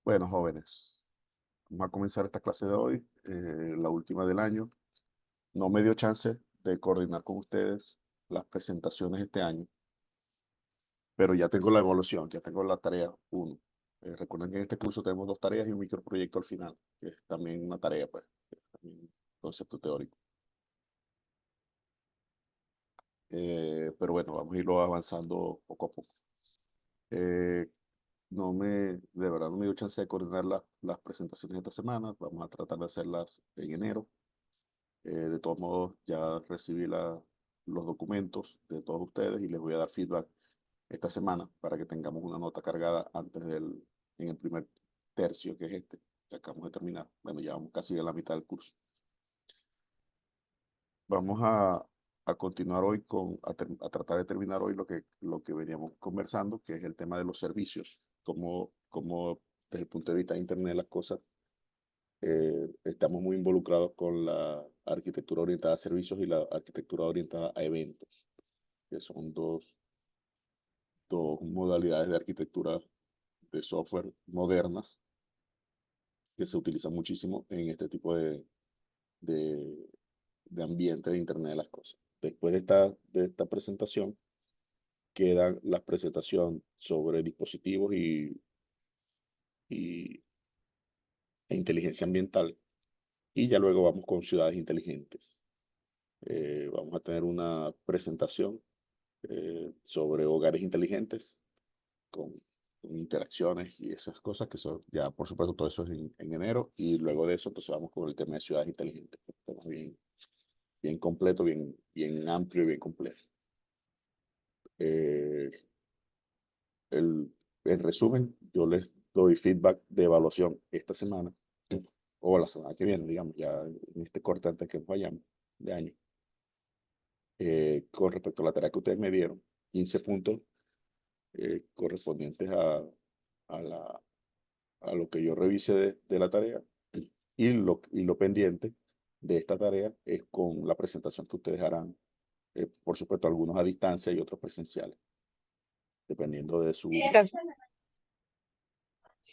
Bueno, jóvenes, vamos a comenzar esta clase de hoy, la última del año. No me dio chance de coordinar con ustedes las presentaciones este año, pero ya tengo la evaluación, ya tengo la tarea uno. Recuerden que en este curso tenemos dos tareas y un microproyecto al final, que es también una tarea, pues, que es también un concepto teórico. Pero bueno, vamos a irlo avanzando poco a poco. Eh, de verdad no me dio chance de coordinar las presentaciones esta semana. Vamos a tratar de hacerlas en enero. De todos modos, ya recibí los documentos de todos ustedes y les voy a dar feedback esta semana para que tengamos una nota cargada en el primer tercio, que es este, que acabamos de terminar. Bueno, ya vamos casi a la mitad del curso. Vamos a continuar hoy a tratar de terminar hoy lo que veníamos conversando, que es el tema de los servicios, cómo desde el punto de vista de Internet las cosas estamos muy involucrados con la arquitectura orientada a servicios y la arquitectura orientada a eventos, que son dos modalidades de arquitectura de software modernas que se utilizan muchísimo en este tipo de, de ambiente de Internet de las cosas. Después de esta presentación, queda la presentación sobre dispositivos y, e inteligencia ambiental, y ya luego vamos con ciudades inteligentes. Vamos a tener una presentación sobre hogares inteligentes con, con interacciones y esas cosas que son, ya por supuesto todo eso es en enero, y luego de eso entonces vamos con el tema de ciudades inteligentes. Estamos bien completo, bien amplio y bien complejo. Eh, el, en resumen, yo les doy feedback de evaluación esta semana o la semana que viene, digamos, ya en este corte antes que nos vayamos de año, con respecto a la tarea que ustedes me dieron, 15 puntos correspondientes a lo que yo revise de la tarea, y lo pendiente de esta tarea es con la presentación que ustedes harán, por supuesto, algunos a distancia y otros presenciales, dependiendo de su... Gracias.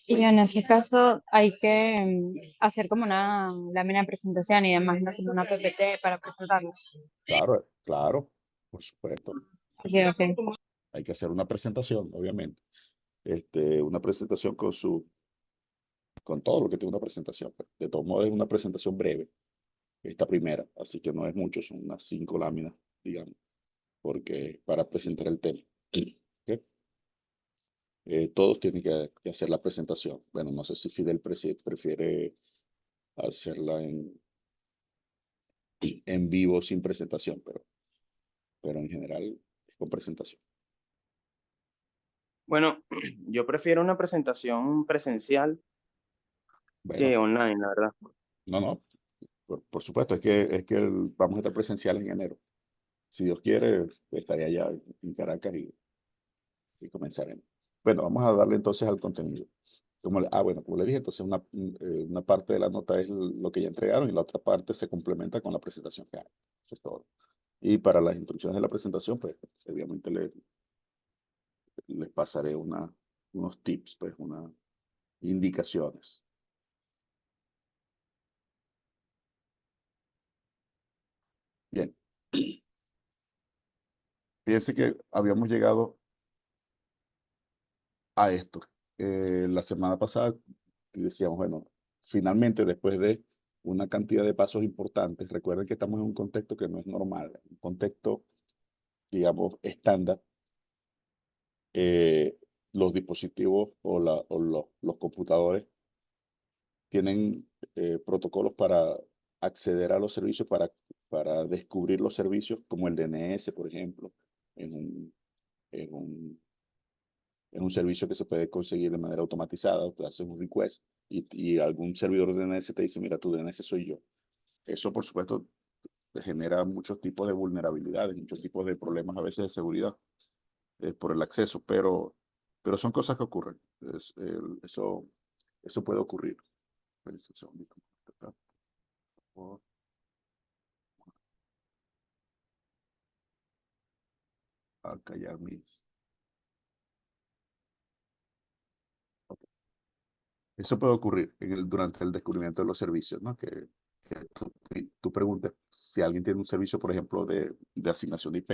Y en ese caso hay que hacer como una lámina de presentación y demás, ¿no? Como una PPT para presentarlo. Claro, claro, por supuesto. Ok, ok. Hay que hacer una presentación, obviamente. Una presentación con todo lo que tiene una presentación, pues. De todos modos, es una presentación breve, esta primera, así que no es mucho, son unas 5 láminas, digamos, porque para presentar el tema. ¿Ok? Todos tienen que hacer la presentación. Bueno, no sé si Fidel prefiere hacerla en vivo sin presentación, pero en general es con presentación. Bueno, yo prefiero una presentación presencial Bueno, que online, la verdad. no, por supuesto, vamos a estar presenciales en enero. Si Dios quiere, estaré allá en Caracas y comenzaremos. Bueno, vamos a darle entonces al contenido. Bueno, como le dije, entonces una parte de la nota es lo que ya entregaron y la otra parte se complementa con la presentación que hagan. Eso es todo. Y para las instrucciones de la presentación, pues obviamente les pasaré unos tips, pues unas indicaciones. Bien, fíjense que habíamos llegado a esto. La semana pasada decíamos, bueno, finalmente después de una cantidad de pasos importantes, recuerden que estamos en un contexto que no es normal, un contexto, digamos, estándar. eh, los dispositivos los computadores tienen protocolos para acceder a los servicios, para descubrir los servicios, como el DNS, por ejemplo, en un, en un, en un servicio que se puede conseguir de manera automatizada. Usted hace un request y algún servidor de DNS te dice, mira, tu DNS soy yo. Eso, por supuesto, genera muchos tipos de vulnerabilidades, muchos tipos de problemas a veces de seguridad por el acceso, pero son cosas que ocurren. Eso puede ocurrir. Espérense un segundito. Por a callar mis... ok. Eso puede ocurrir durante el descubrimiento de los servicios, ¿no? Que tú preguntes si alguien tiene un servicio, por ejemplo, de asignación de IP.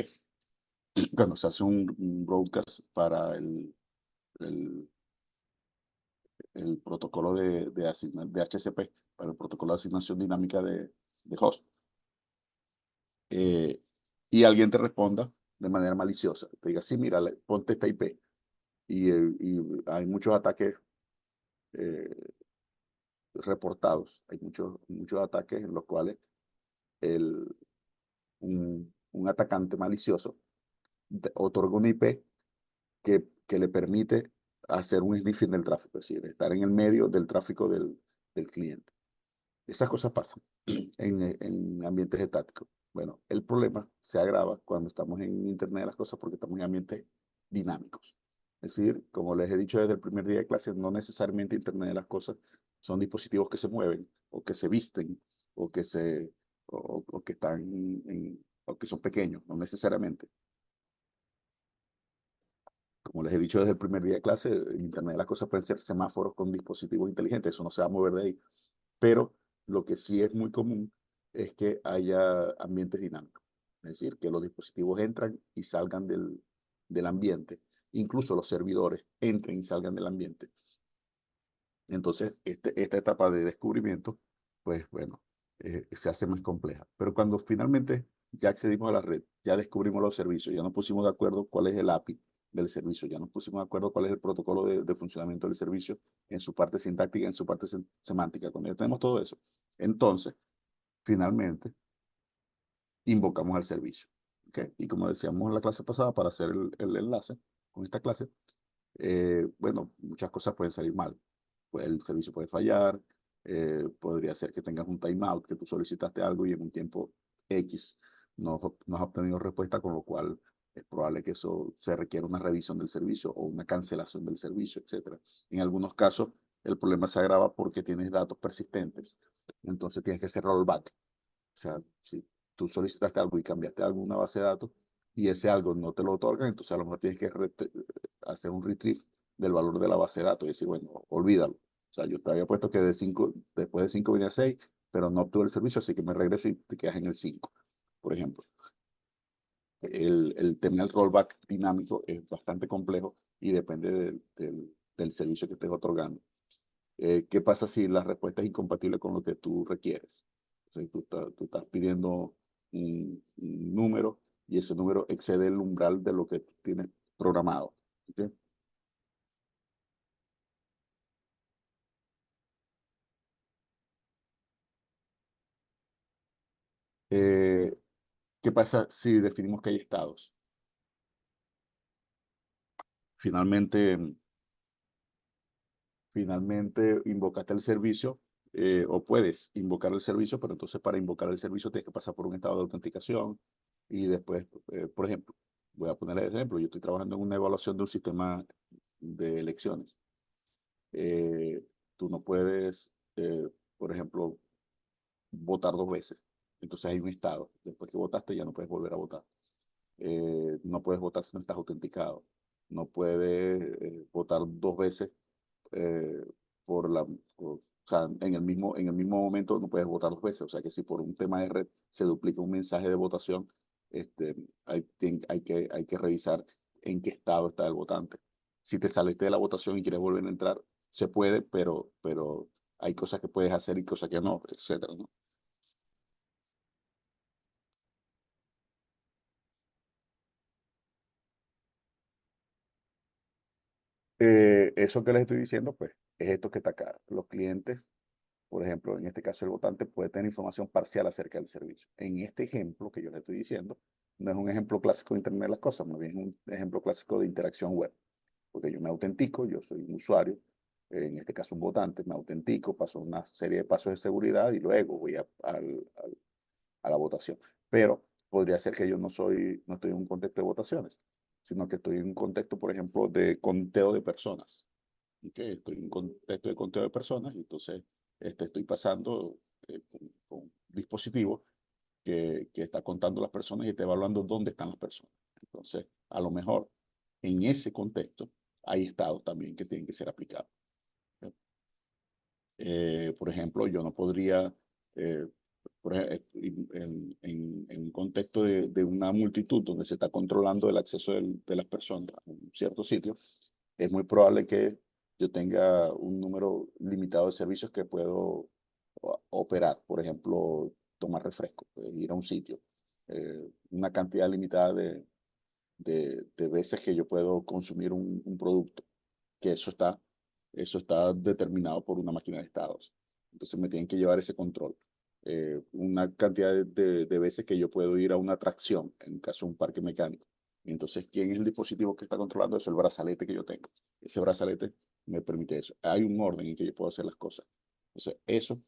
Cuando se hace un broadcast para el, el protocolo de HCP, para el protocolo de asignación dinámica de host, eh, y alguien te responda de manera maliciosa, te diga, sí, mira, ponte esta IP. Y hay muchos ataques eh, reportados, hay muchos ataques en los cuales el, un atacante malicioso otorga una IP que le permite hacer un sniffing del tráfico, es decir, estar en el medio del tráfico del cliente. Esas cosas pasan en ambientes estáticos. Bueno, el problema se agrava cuando estamos en Internet de las cosas porque estamos en ambientes dinámicos. Es decir, como les he dicho desde el primer día de clase, no necesariamente Internet de las cosas son dispositivos que se mueven o que se visten o que, o que están o que son pequeños, no necesariamente. Como les he dicho desde el primer día de clase, en Internet de las cosas pueden ser semáforos con dispositivos inteligentes, eso no se va a mover de ahí. Pero lo que sí es muy común es que haya ambientes dinámicos. Es decir, que los dispositivos entran y salgan del ambiente. Incluso los servidores entren y salgan del ambiente. Entonces, esta etapa de descubrimiento, pues bueno, se hace más compleja. Pero cuando finalmente ya accedimos a la red, ya descubrimos los servicios, ya nos pusimos de acuerdo cuál es el API del servicio, ya nos pusimos de acuerdo cuál es el protocolo de funcionamiento del servicio en su parte sintáctica, en su parte semántica. Cuando ya tenemos todo eso, entonces, finalmente, invocamos al servicio. ¿Okay? Y como decíamos en la clase pasada, para hacer el enlace con esta clase, bueno, muchas cosas pueden salir mal. Pues el servicio puede fallar, podría ser que tengas un timeout, que tú solicitaste algo y en un tiempo X no has obtenido respuesta, con lo cual es probable que eso se requiera una revisión del servicio o una cancelación del servicio, etcétera. En algunos casos, el problema se agrava porque tienes datos persistentes, entonces tienes que hacer rollback. O sea, si tú solicitaste algo y cambiaste alguna base de datos y ese algo no te lo otorgan, entonces a lo mejor tienes que hacer un retrieve del valor de la base de datos y decir, bueno, olvídalo. O sea, yo te había puesto que después de 5 venía 6, pero no obtuve el servicio, así que me regreso y te quedas en el 5, por ejemplo. El tema del rollback dinámico es bastante complejo y depende del servicio que estés otorgando. ¿Qué pasa si la respuesta es incompatible con lo que tú requieres? O sea, tú estás pidiendo un número y ese número excede el umbral de lo que tú tienes programado. ¿Ok? Eh, ¿Qué pasa si definimos que hay estados? Finalmente, finalmente invocaste el servicio, o puedes invocar el servicio, pero entonces para invocar el servicio tienes que pasar por un estado de autenticación y después, por ejemplo, voy a poner el ejemplo, yo estoy trabajando en una evaluación de un sistema de elecciones. Eh, Tú no puedes, por ejemplo, votar 2 veces. Entonces hay un estado. Después que votaste ya no puedes volver a votar. No puedes votar si no estás autenticado. No puedes votar 2 veces eh, por o sea, en el mismo momento no puedes votar 2 veces. O sea que si por un tema de red se duplica un mensaje de votación, este, hay que revisar en qué estado está el votante. Si te saliste de la votación y quieres volver a entrar, se puede, pero hay cosas que puedes hacer y cosas que no, etcétera, ¿no? Eso que les estoy diciendo, pues, es esto que está acá. Los clientes, por ejemplo, en este caso el votante puede tener información parcial acerca del servicio. En este ejemplo que yo le estoy diciendo, no es un ejemplo clásico de Internet de las cosas, más bien es un ejemplo clásico de interacción web, porque yo me autentico, yo soy un usuario, en este caso un votante, me autentico, paso una serie de pasos de seguridad y luego voy a la votación. Pero podría ser que yo no estoy en un contexto de votaciones, sino que estoy en un contexto, por ejemplo, de conteo de personas. ¿Okay? Estoy en un contexto de conteo de personas y entonces estoy pasando con un dispositivo que está contando las personas y está evaluando dónde están las personas. Entonces, a lo mejor en ese contexto hay estados también que tienen que ser aplicados. ¿Okay? Por ejemplo, yo no podría, en un contexto de una multitud donde se está controlando el acceso de las personas a un cierto sitio, es muy probable que yo tenga un número limitado de servicios que puedo operar. Por ejemplo, tomar refresco, ir a un sitio, una cantidad limitada de veces que yo puedo consumir un producto, que eso está determinado por una máquina de estados. Entonces me tienen que llevar ese control. Una cantidad de veces que yo puedo ir a una atracción, en caso de un parque mecánico. Entonces, ¿quién es el dispositivo que está controlando eso? El brazalete que yo tengo. Ese brazalete me permite eso. Hay un orden en que yo puedo hacer las cosas. Entonces, eso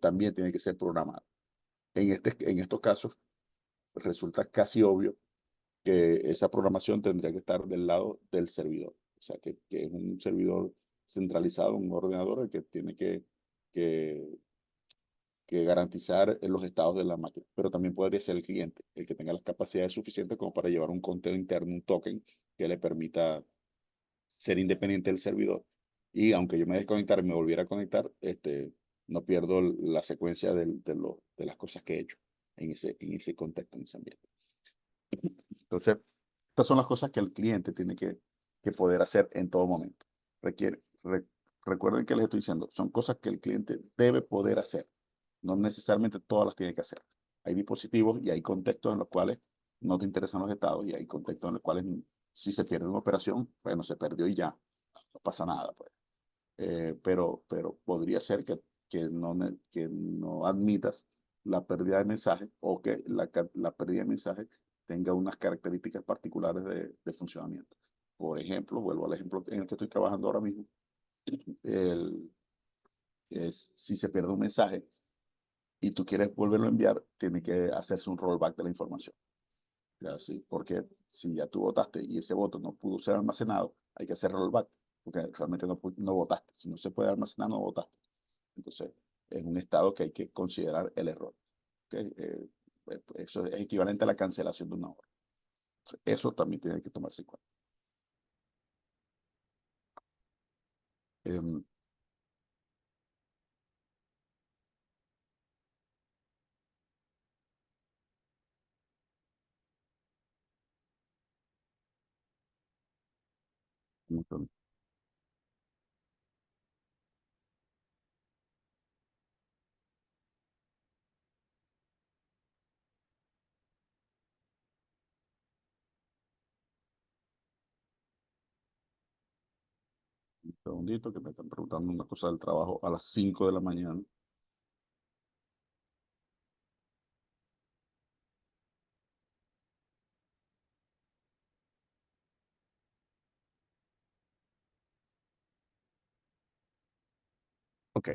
también tiene que ser programado. En estos casos, resulta casi obvio que esa programación tendría que estar del lado del servidor. O sea, que es un servidor centralizado, un ordenador el que tiene que, que garantizar los estados de la máquina. Pero también podría ser el cliente, el que tenga las capacidades suficientes como para llevar un conteo interno, un token que le permita ser independiente del servidor. Y aunque yo me desconectara y me volviera a conectar, no pierdo la secuencia de las cosas que he hecho en ese contexto, en ese ambiente. Entonces, estas son las cosas que el cliente tiene que poder hacer en todo momento. Requiere, recuerden que les estoy diciendo, son cosas que el cliente debe poder hacer. No necesariamente todas las tiene que hacer. Hay dispositivos y hay contextos en los cuales no te interesan los estados y hay contextos en los cuales si se pierde una operación, bueno, se perdió y ya, no pasa nada, pues. Pero podría ser que no admitas la pérdida de mensaje o que la pérdida de mensaje tenga unas características particulares de funcionamiento. Por ejemplo, vuelvo al ejemplo en el que estoy trabajando ahora mismo, el, si se pierde un mensaje y tú quieres volverlo a enviar, tiene que hacerse un rollback de la información. ¿Ya? ¿Sí? Porque si ya tú votaste y ese voto no pudo ser almacenado, hay que hacer rollback, porque realmente no votaste. Si no se puede almacenar, no votaste. Entonces, es un estado que hay que considerar el error. ¿Okay? Eso es equivalente a la cancelación de una obra. Eso también tiene que tomarse en cuenta. Um, un segundito que me están preguntando una cosa del trabajo a las 5 de la mañana. Ok.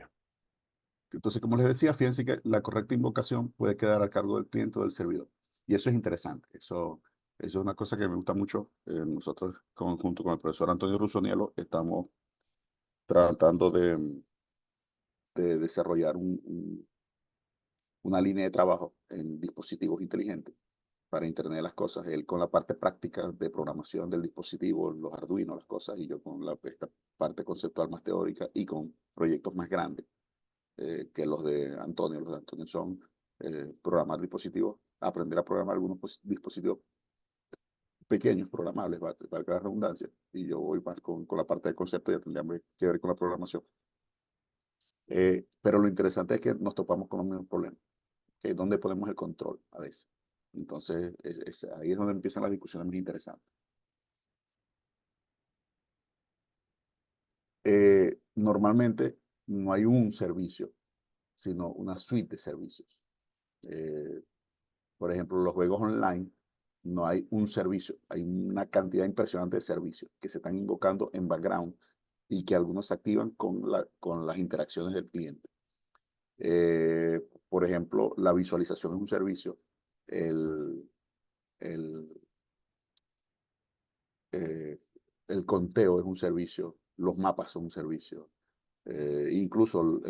Entonces, como les decía, fíjense que la correcta invocación puede quedar a cargo del cliente o del servidor. Y eso es interesante. Eso es una cosa que me gusta mucho. Nosotros, junto con el profesor Antonio Rusonielo, estamos tratando de desarrollar una línea de trabajo en dispositivos inteligentes para Internet de las cosas. Él con la parte práctica de programación del dispositivo, los Arduino, las cosas, y yo con esta parte conceptual más teórica y con proyectos más grandes que los de Antonio. Los de Antonio son programar dispositivos, aprender a programar algunos dispositivos pequeños, programables, valga la redundancia, y yo voy más con la parte de concepto, ya tendría que ver con la programación. Pero lo interesante es que nos topamos con los mismos problemas, que es donde ponemos el control a veces. Entonces, ahí es donde empiezan las discusiones más interesantes. Normalmente no hay un servicio, sino una suite de servicios. Eh, por ejemplo, los juegos online, no hay un servicio, hay una cantidad impresionante de servicios que se están invocando en background y que algunos se activan con las interacciones del cliente. Eh, por ejemplo, la visualización es un servicio, el, el, eh, el conteo es un servicio, los mapas son un servicio, incluso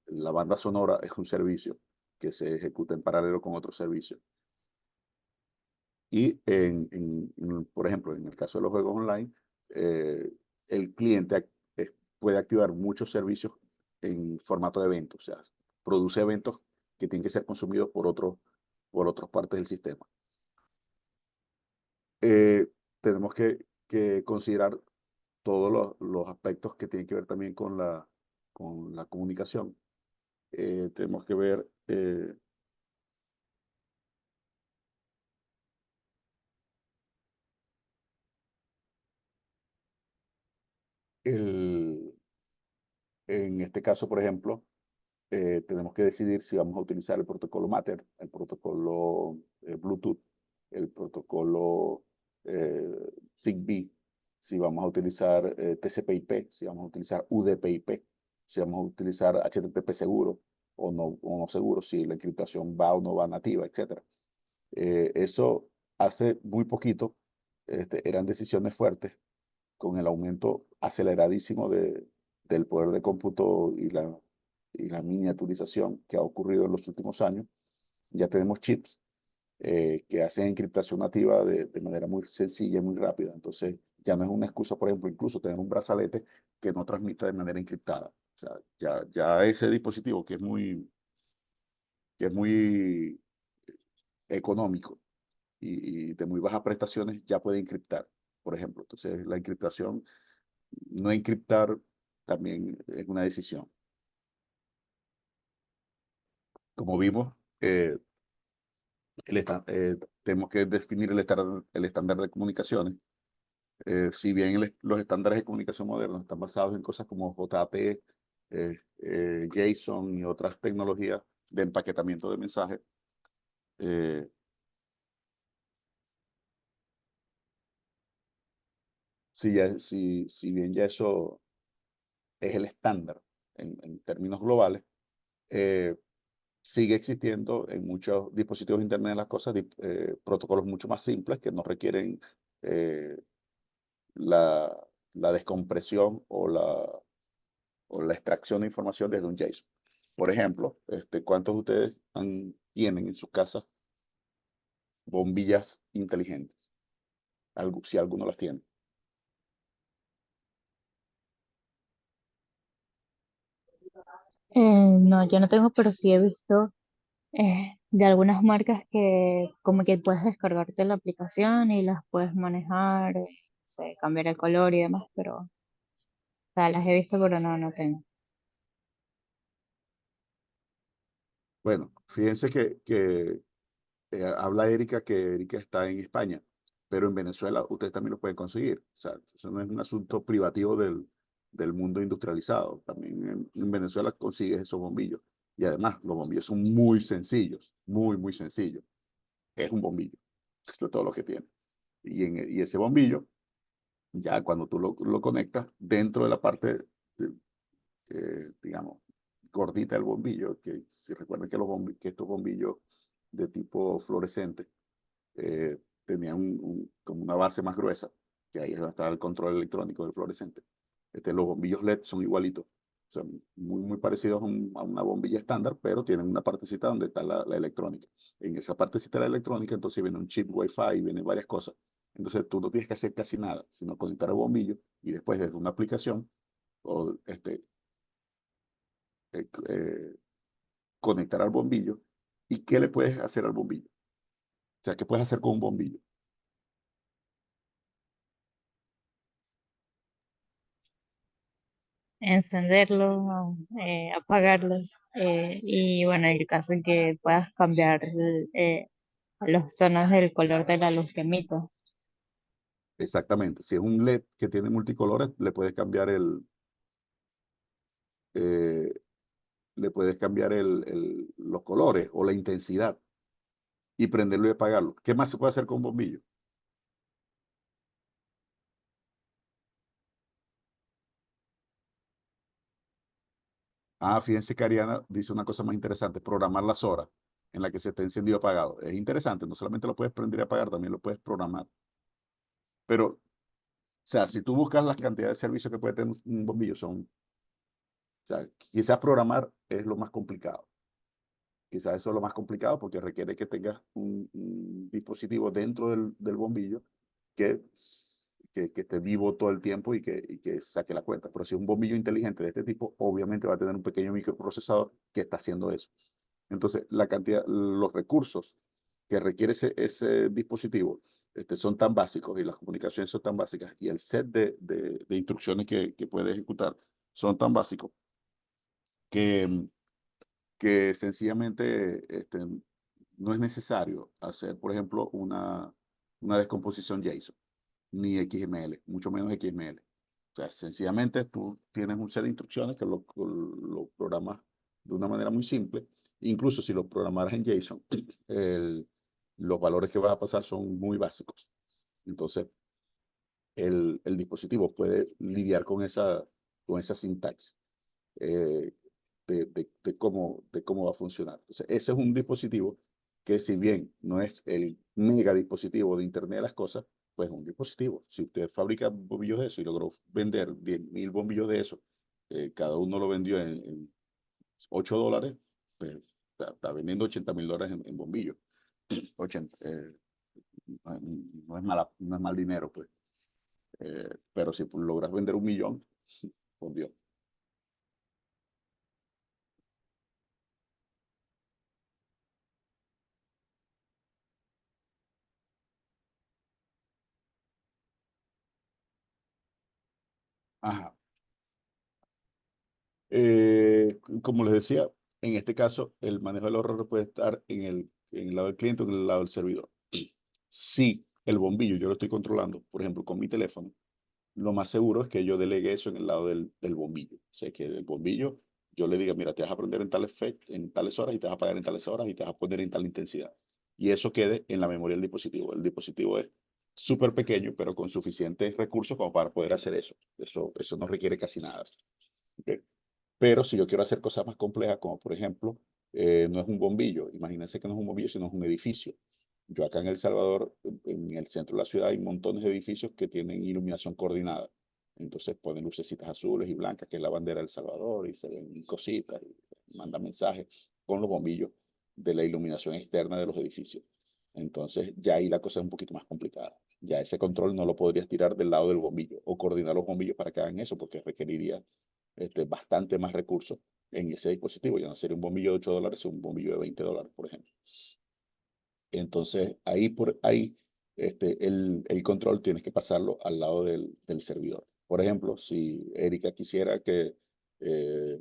la banda sonora es un servicio que se ejecuta en paralelo con otros servicios. Y por ejemplo, en el caso de los juegos online, el cliente puede activar muchos servicios en formato de evento, o sea, produce eventos que tienen que ser consumidos por otras partes del sistema. Tenemos que considerar todos los aspectos que tienen que ver también con la comunicación. Tenemos que ver en este caso, por ejemplo, tenemos que decidir si vamos a utilizar el protocolo Matter, el protocolo Bluetooth, el protocolo Zigbee, si vamos a utilizar TCP/IP, si vamos a utilizar UDP/IP, si vamos a utilizar HTTP seguro o no seguro, si la encriptación va o no va nativa, etc. Eso hace muy poquito eran decisiones fuertes con el aumento aceleradísimo del poder de cómputo y la miniaturización que ha ocurrido en los últimos años. Ya tenemos chips que hacen encriptación nativa de manera muy sencilla y muy rápida. Entonces, ya no es una excusa, por ejemplo, incluso tener un brazalete que no transmita de manera encriptada. O sea, ya ese dispositivo que es muy económico y de muy bajas prestaciones ya puede encriptar, por ejemplo. Entonces, la encriptación, no encriptar también es una decisión. Como vimos, tenemos que definir el estándar de comunicaciones. Si bien los estándares de comunicación modernos están basados en cosas como JP, JSON y otras tecnologías de empaquetamiento de mensajes, eh, si bien ya eso es el estándar en términos globales, eh, sigue existiendo en muchos dispositivos de Internet de las cosas protocolos mucho más simples que no requieren eh, la, la descompresión o la extracción de información desde un JSON. Por ejemplo, ¿cuántos de ustedes tienen en sus casas bombillas inteligentes? Si alguno las tiene. No, yo no tengo, pero sí he visto de algunas marcas que como que puedes descargarte la aplicación y las puedes manejar, no sé, cambiar el color y demás, pero o sea, las he visto, pero no, no tengo. Bueno, fíjense que habla Erika que Erika está en España, pero en Venezuela ustedes también lo pueden conseguir. O sea, eso no es un asunto privativo del mundo industrializado. También en Venezuela consigues esos bombillos. Y además, los bombillos son muy sencillos, muy sencillos. Es un bombillo. Esto es todo lo que tiene. Y ese bombillo, ya cuando tú lo conectas dentro de la parte, digamos, gordita del bombillo, que si recuerdan que, que estos bombillos de tipo fluorescente tenía como una base más gruesa, que ahí es donde estaba el control electrónico del fluorescente. Los bombillos LED son igualitos, o sea, muy parecidos a una bombilla estándar, pero tienen una partecita donde está la electrónica. En esa partecita de la electrónica, entonces viene un chip Wi-Fi, vienen varias cosas. Entonces tú no tienes que hacer casi nada, sino conectar el bombillo y después desde una aplicación o eh, eh, conectar al bombillo. ¿Y qué le puedes hacer al bombillo? O sea, ¿qué puedes hacer con un bombillo? Encenderlo, apagarlos, y bueno, en el caso en que puedas cambiar los tonos del color de la luz que emite. Exactamente. Si es un LED que tiene multicolores, eh, le puedes cambiar los colores o la intensidad y prenderlo y apagarlo. ¿Qué más se puede hacer con un bombillo? Fíjense que Ariana dice una cosa más interesante, programar las horas en las que se esté encendido o apagado. Es interesante, no solamente lo puedes prender y apagar, también lo puedes programar. Pero, o sea, si tú buscas las cantidades de servicios que puede tener un bombillo, o sea, quizás programar es lo más complicado. Quizás eso es lo más complicado porque requiere que tengas un dispositivo dentro del bombillo que, que esté vivo todo el tiempo y que saque la cuenta. Pero si es un bombillo inteligente de este tipo, obviamente va a tener un pequeño microprocesador que está haciendo eso. Entonces, la cantidad, los recursos que requiere ese dispositivo son tan básicos y las comunicaciones son tan básicas y el set de instrucciones que puede ejecutar son tan básicos que, que sencillamente no es necesario hacer, por ejemplo, una descomposición JSON ni XML, mucho menos XML. O sea, sencillamente tú tienes un set de instrucciones que lo programas de una manera muy simple. Incluso si lo programaras en JSON, los valores que vas a pasar son muy básicos. Entonces, el dispositivo puede lidiar con esa sintaxis eh, de cómo va a funcionar. Entonces, ese es un dispositivo que si bien no es el mega dispositivo de Internet de las cosas, pues es un dispositivo. Si usted fabrica bombillos de eso y logró vender 10.000 bombillos de eso, cada uno lo vendió en $8, pues está vendiendo $80.000 en bombillos. 80, no es no es mal dinero, pues. Pero si logras vender 1.000.000, por Dios. Ajá. Como les decía, en este caso, el manejo del ahorro puede estar en el lado del cliente o en el lado del servidor. Si el bombillo yo lo estoy controlando, por ejemplo, con mi teléfono, lo más seguro es que yo delegue eso en el lado del bombillo. O sea, que el bombillo, yo le diga, mira, te vas a prender en tales horas y te vas a apagar en tales horas y te vas a poner en tal intensidad. Y eso quede en la memoria del dispositivo. El dispositivo es súper pequeño, pero con suficientes recursos como para poder hacer eso. Eso no requiere casi nada. ¿Ok? Pero si yo quiero hacer cosas más complejas, como por ejemplo, no es un bombillo, imagínense que no es un bombillo, sino es un edificio. Yo acá en El Salvador, en el centro de la ciudad, hay montones de edificios que tienen iluminación coordinada. Entonces ponen lucecitas azules y blancas, que es la bandera de El Salvador, y se ven cositas, y mandan mensajes con los bombillos de la iluminación externa de los edificios. Entonces ya ahí la cosa es un poquito más complicada. Ya ese control no lo podrías tirar del lado del bombillo o coordinar los bombillos para que hagan eso, porque requeriría bastante más recursos en ese dispositivo. Ya no sería un bombillo de $8, sino un bombillo de $20, por ejemplo. Entonces, ahí por ahí, el control tienes que pasarlo al lado del servidor. Por ejemplo, si Erika quisiera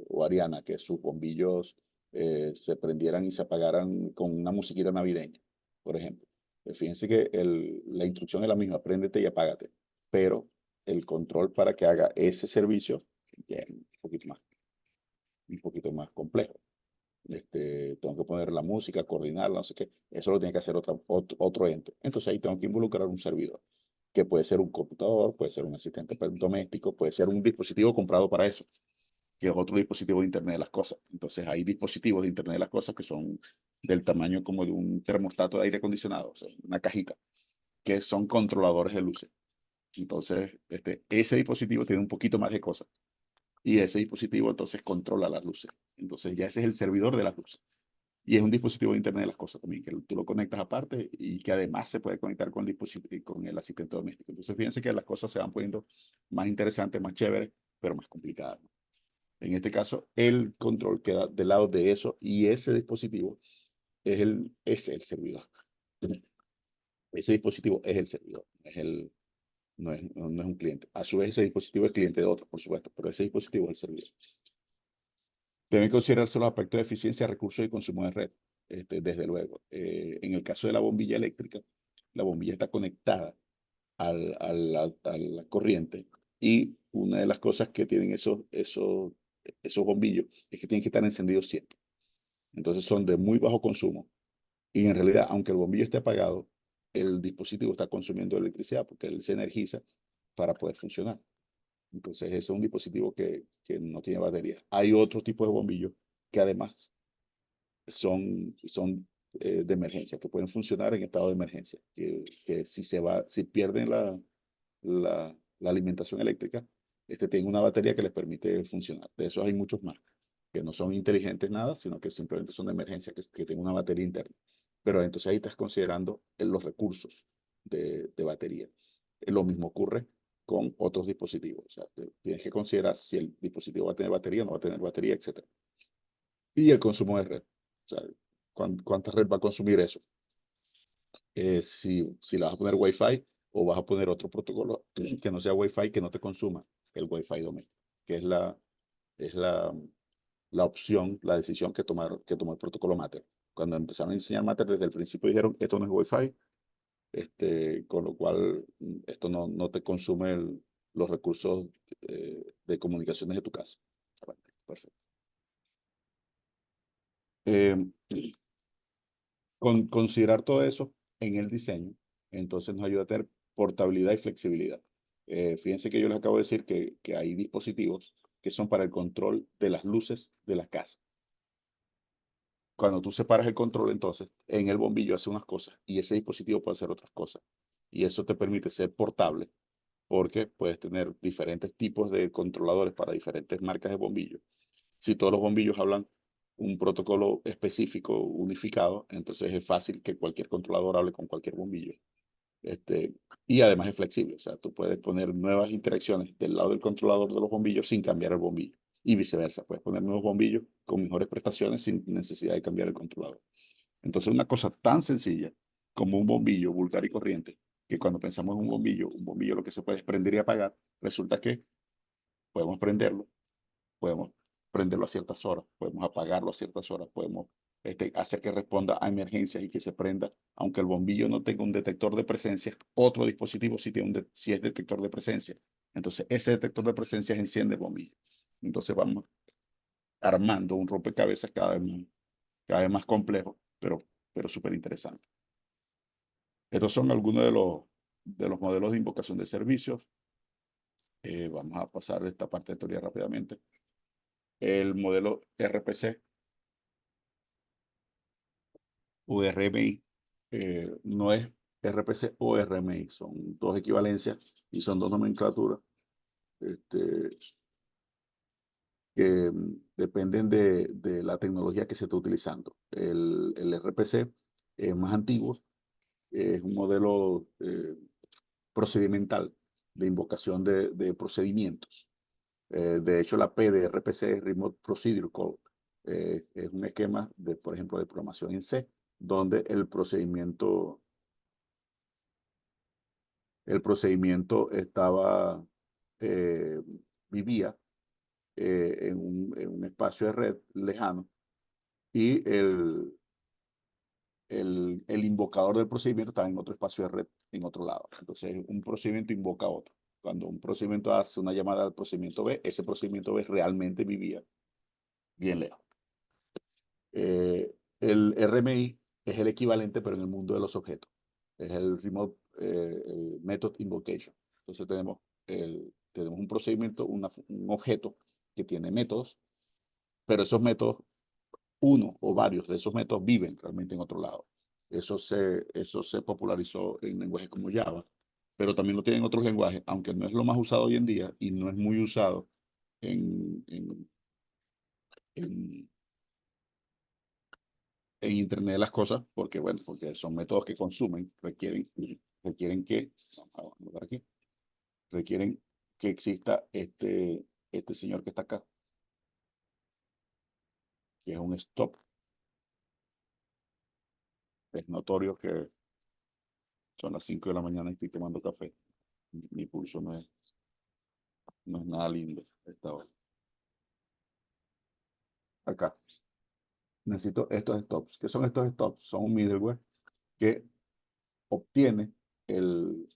o Ariana, que sus bombillos se prendieran y se apagaran con una musiquita navideña, por ejemplo. Fíjense que la instrucción es la misma, préndete y apágate, pero el control para que haga ese servicio ya es un poquito más complejo. Tengo que poner la música, coordinarla, no sé qué. Eso lo tiene que hacer otro ente. Entonces ahí tengo que involucrar un servidor, que puede ser un computador, puede ser un asistente doméstico, puede ser un dispositivo comprado para eso, que es otro dispositivo de Internet de las cosas. Entonces hay dispositivos de Internet de las cosas que son del tamaño como de un termostato de aire acondicionado, o sea, una cajita, que son controladores de luces. Entonces, ese dispositivo tiene un poquito más de cosas. Y ese dispositivo entonces controla las luces. Entonces ya ese es el servidor de las luces. Y es un dispositivo de Internet de las cosas también, que tú lo conectas aparte y que además se puede conectar con con el asistente doméstico. Entonces fíjense que las cosas se van poniendo más interesantes, más chéveres, pero más complicadas, ¿no? En este caso, el control queda del lado de eso y ese dispositivo es el servidor. Ese dispositivo es el servidor, no es un cliente. A su vez, ese dispositivo es cliente de otro, por supuesto, pero ese dispositivo es el servidor. Deben considerarse los aspectos de eficiencia, recursos y consumo de red, desde luego. En el caso de la bombilla eléctrica, la bombilla está conectada a la corriente y una de las cosas que tienen esos bombillos es que tienen que estar encendidos siempre. Entonces son de muy bajo consumo y en realidad, aunque el bombillo esté apagado, el dispositivo está consumiendo electricidad porque él se energiza para poder funcionar. Entonces, ese es un dispositivo que no tiene batería. Hay otro tipo de bombillos que además son de emergencia, que pueden funcionar en estado de emergencia, que si pierden la alimentación eléctrica, tienen una batería que les permite funcionar. De esos hay muchos más, que no son inteligentes nada, sino que simplemente son de emergencia, que tienen una batería interna. Pero entonces ahí estás considerando los recursos de batería. Lo mismo ocurre con otros dispositivos. O sea, tienes que considerar si el dispositivo va a tener batería o no va a tener batería, etc. Y el consumo de red. O sea, ¿cuánta red va a consumir eso? Si la vas a poner Wi-Fi o vas a poner otro protocolo que no sea Wi-Fi, que no te consuma el Wi-Fi doméstico, que es la opción, la decisión que tomó el protocolo Matter. Cuando empezaron a enseñar Matter, desde el principio dijeron, esto no es Wi-Fi, con lo cual esto no te consume los recursos de comunicaciones de tu casa. Bueno, perfecto. Considerar todo eso en el diseño, entonces nos ayuda a tener portabilidad y flexibilidad. Fíjense que yo les acabo de decir que hay dispositivos que son para el control de las luces de la casa. Cuando tú separas el control, entonces, en el bombillo hace unas cosas y ese dispositivo puede hacer otras cosas. Y eso te permite ser portable porque puedes tener diferentes tipos de controladores para diferentes marcas de bombillos. Si todos los bombillos hablan un protocolo específico, unificado, entonces es fácil que cualquier controlador hable con cualquier bombillo. Y además es flexible, o sea, tú puedes poner nuevas interacciones del lado del controlador de los bombillos sin cambiar el bombillo. Y viceversa, puedes poner nuevos bombillos con mejores prestaciones sin necesidad de cambiar el controlador. Entonces, una cosa tan sencilla como un bombillo vulgar y corriente, que cuando pensamos en un bombillo lo que se puede es prender y apagar, resulta que podemos prenderlo a ciertas horas, podemos apagarlo a ciertas horas, podemos hacer que responda a emergencias y que se prenda, aunque el bombillo no tenga un detector de presencia, otro dispositivo sí es detector de presencia. Entonces, ese detector de presencia enciende el bombillo. Entonces, vamos armando un rompecabezas cada vez más complejo, pero súper interesante. Estos son algunos de los modelos de invocación de servicios. Vamos a pasar esta parte de teoría rápidamente. El modelo RPC o RMI no es RPC o RMI, son dos equivalencias y son dos nomenclaturas que dependen de la tecnología que se está utilizando. El RPC es más antiguo, es un modelo procedimental de invocación de procedimientos. De hecho, la P de RPC es Remote Procedure Code. Es un esquema, por ejemplo, de programación en C, donde el procedimiento eh, vivía en un espacio de red lejano y el invocador del procedimiento estaba en otro espacio de red en otro lado. Entonces, un procedimiento invoca a otro. Cuando un procedimiento hace una llamada al procedimiento B, ese procedimiento B realmente vivía bien lejos. El RMI es el equivalente, pero en el mundo de los objetos. Es el Remote Method Invocation. Entonces tenemos un procedimiento, un objeto que tiene métodos, pero esos métodos, uno o varios de esos métodos viven realmente en otro lado. Eso se popularizó en lenguajes como Java, pero también lo tienen otros lenguajes, aunque no es lo más usado hoy en día y no es muy usado en Internet de las cosas, porque son métodos que consumen, requieren que, vamos a ver aquí, requieren que exista este señor que está acá, que es un stop. Es notorio que son las 5 de la mañana y estoy tomando café. Mi pulso no es nada lindo a esta hora. Acá. Necesito estos stops. ¿Qué son estos stops? Son un middleware que obtiene el,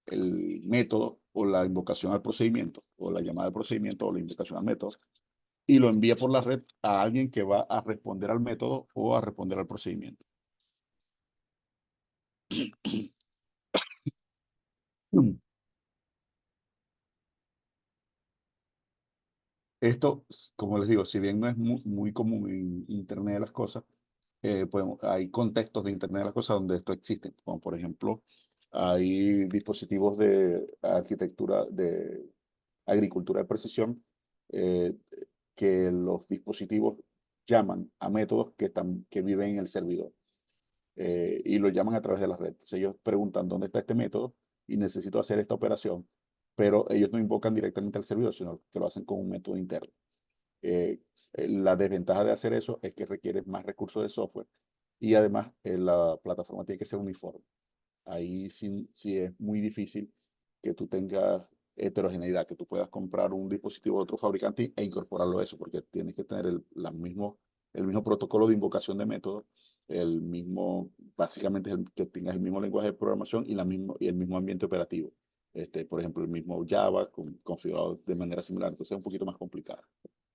el método o la invocación al procedimiento, o la llamada al procedimiento o la invocación al método, y lo envía por la red a alguien que va a responder al método o a responder al procedimiento. Esto, como les digo, si bien no es muy común en Internet de las cosas, hay contextos de Internet de las cosas donde esto existe, como por ejemplo, hay dispositivos de arquitectura, de agricultura de precisión, eh, que los dispositivos llaman a métodos que viven en el servidor y lo llaman a través de la red. Entonces ellos preguntan dónde está este método y necesito hacer esta operación. pero ellos no invocan directamente al servidor, sino que lo hacen con un método interno. Eh, la desventaja de hacer eso es que requiere más recursos de software y además la plataforma tiene que ser uniforme. Ahí sí es muy difícil que tú tengas heterogeneidad, que tú puedas comprar un dispositivo de otro fabricante e incorporarlo a eso, porque tienes que tener el mismo protocolo de invocación de método, básicamente que tengas el mismo lenguaje de programación y el mismo ambiente operativo. Por ejemplo, el mismo Java configurado de manera similar, entonces es un poquito más complicado.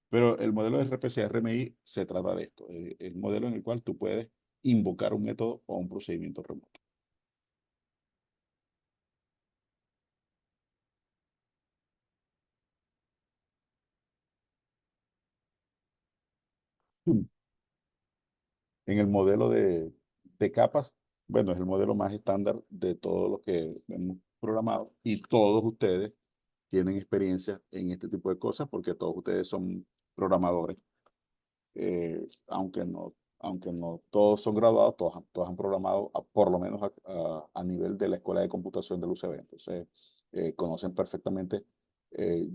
Pero el modelo de RPC-RMI se trata de esto, el modelo en el cual tú puedes invocar un método o un procedimiento remoto. En el modelo de capas, bueno, es el modelo más estándar de todo lo que hemos programado y todos ustedes tienen experiencia en este tipo de cosas porque todos ustedes son programadores, aunque no todos son graduados, todos han programado por lo menos a nivel de la escuela de computación del UCB. Entonces, conocen perfectamente,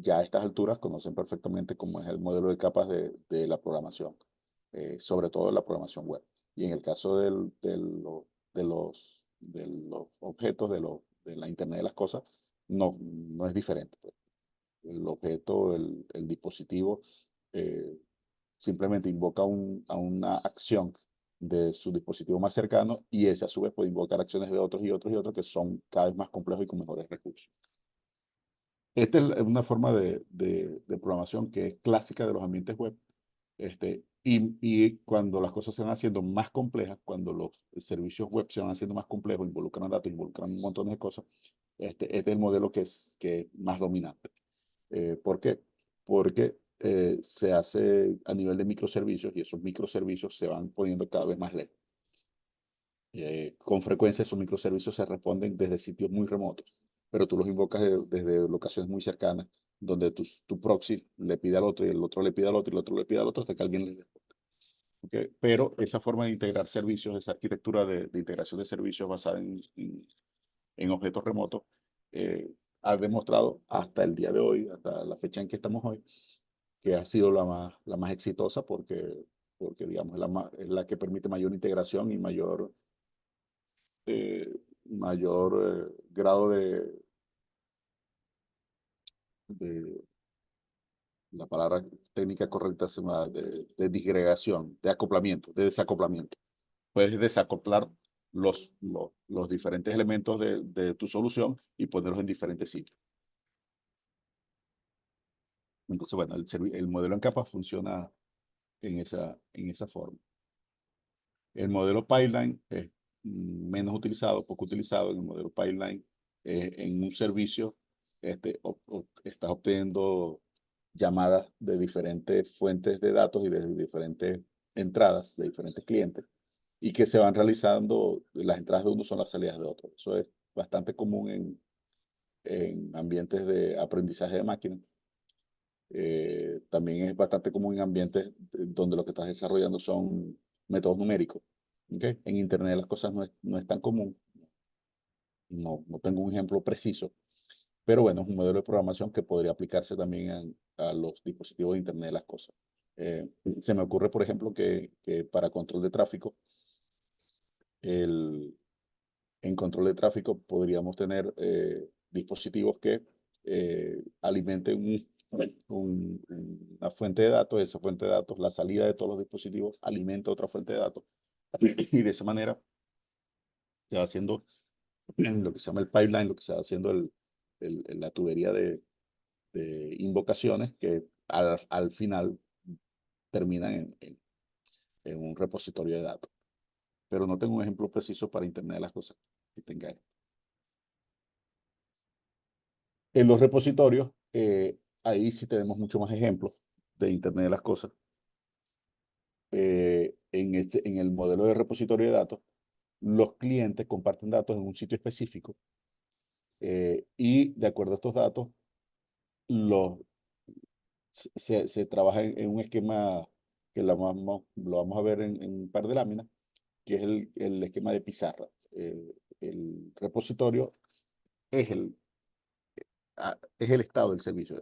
ya a estas alturas, conocen perfectamente cómo es el modelo de capas de la programación, sobre todo la programación web. Y en el caso de los objetos de la Internet de las cosas, no es diferente, pues. El objeto, el dispositivo, eh, simplemente invoca a una acción de su dispositivo más cercano y ese a su vez puede invocar acciones de otros y otros y otros que son cada vez más complejos y con mejores recursos. Esta es una forma de programación que es clásica de los ambientes web. Y cuando las cosas se van haciendo más complejas, cuando los servicios web se van haciendo más complejos, involucran datos, involucran un montón de cosas, este es el modelo que es más dominante. ¿Por qué? Porque se hace a nivel de microservicios y esos microservicios se van poniendo cada vez más lejos. Con frecuencia esos microservicios se responden desde sitios muy remotos, pero tú los invocas desde locaciones muy cercanas, donde tu proxy le pide al otro y el otro le pide al otro y el otro le pide al otro hasta que alguien le responde. ¿Ok? Pero esa forma de integrar servicios, esa arquitectura de integración de servicios basada en objetos remotos, eh, ha demostrado hasta el día de hoy, hasta la fecha en que estamos hoy, que ha sido la más exitosa porque digamos, es la que permite mayor integración y mayor grado de, la palabra técnica correcta se llama de disgregación, de acoplamiento, de desacoplamiento. Puedes desacoplar los diferentes elementos de tu solución y ponerlos en diferentes sitios. Entonces, bueno, el modelo en capas funciona en esa forma. El modelo pipeline es menos utilizado, poco utilizado. En el modelo pipeline, en un servicio, estás obteniendo llamadas de diferentes fuentes de datos y de diferentes entradas de diferentes clientes y que se van realizando, las entradas de uno son las salidas de otro. Eso es bastante común en ambientes de aprendizaje de máquinas. También es bastante común en ambientes donde lo que estás desarrollando son métodos numéricos. ¿Ok? En Internet las cosas no es tan común. No tengo un ejemplo preciso, pero bueno, es un modelo de programación que podría aplicarse también a los dispositivos de Internet de las cosas. Se me ocurre, por ejemplo, que para control de tráfico, el, en control de tráfico podríamos tener dispositivos que alimenten una fuente de datos, esa fuente de datos, la salida de todos los dispositivos alimenta otra fuente de datos y de esa manera se va haciendo lo que se llama el pipeline, lo que se va haciendo la tubería de invocaciones que al final terminan en un repositorio de datos. Pero no tengo un ejemplo preciso para Internet de las cosas que tenga esto. En los repositorios, ahí sí tenemos mucho más ejemplos de Internet de las cosas. En el modelo de repositorio de datos, los clientes comparten datos en un sitio específico y de acuerdo a estos datos, los, se trabaja en un esquema que lo vamos a ver en un par de láminas, que es el esquema de pizarra. El repositorio es es el estado del servicio,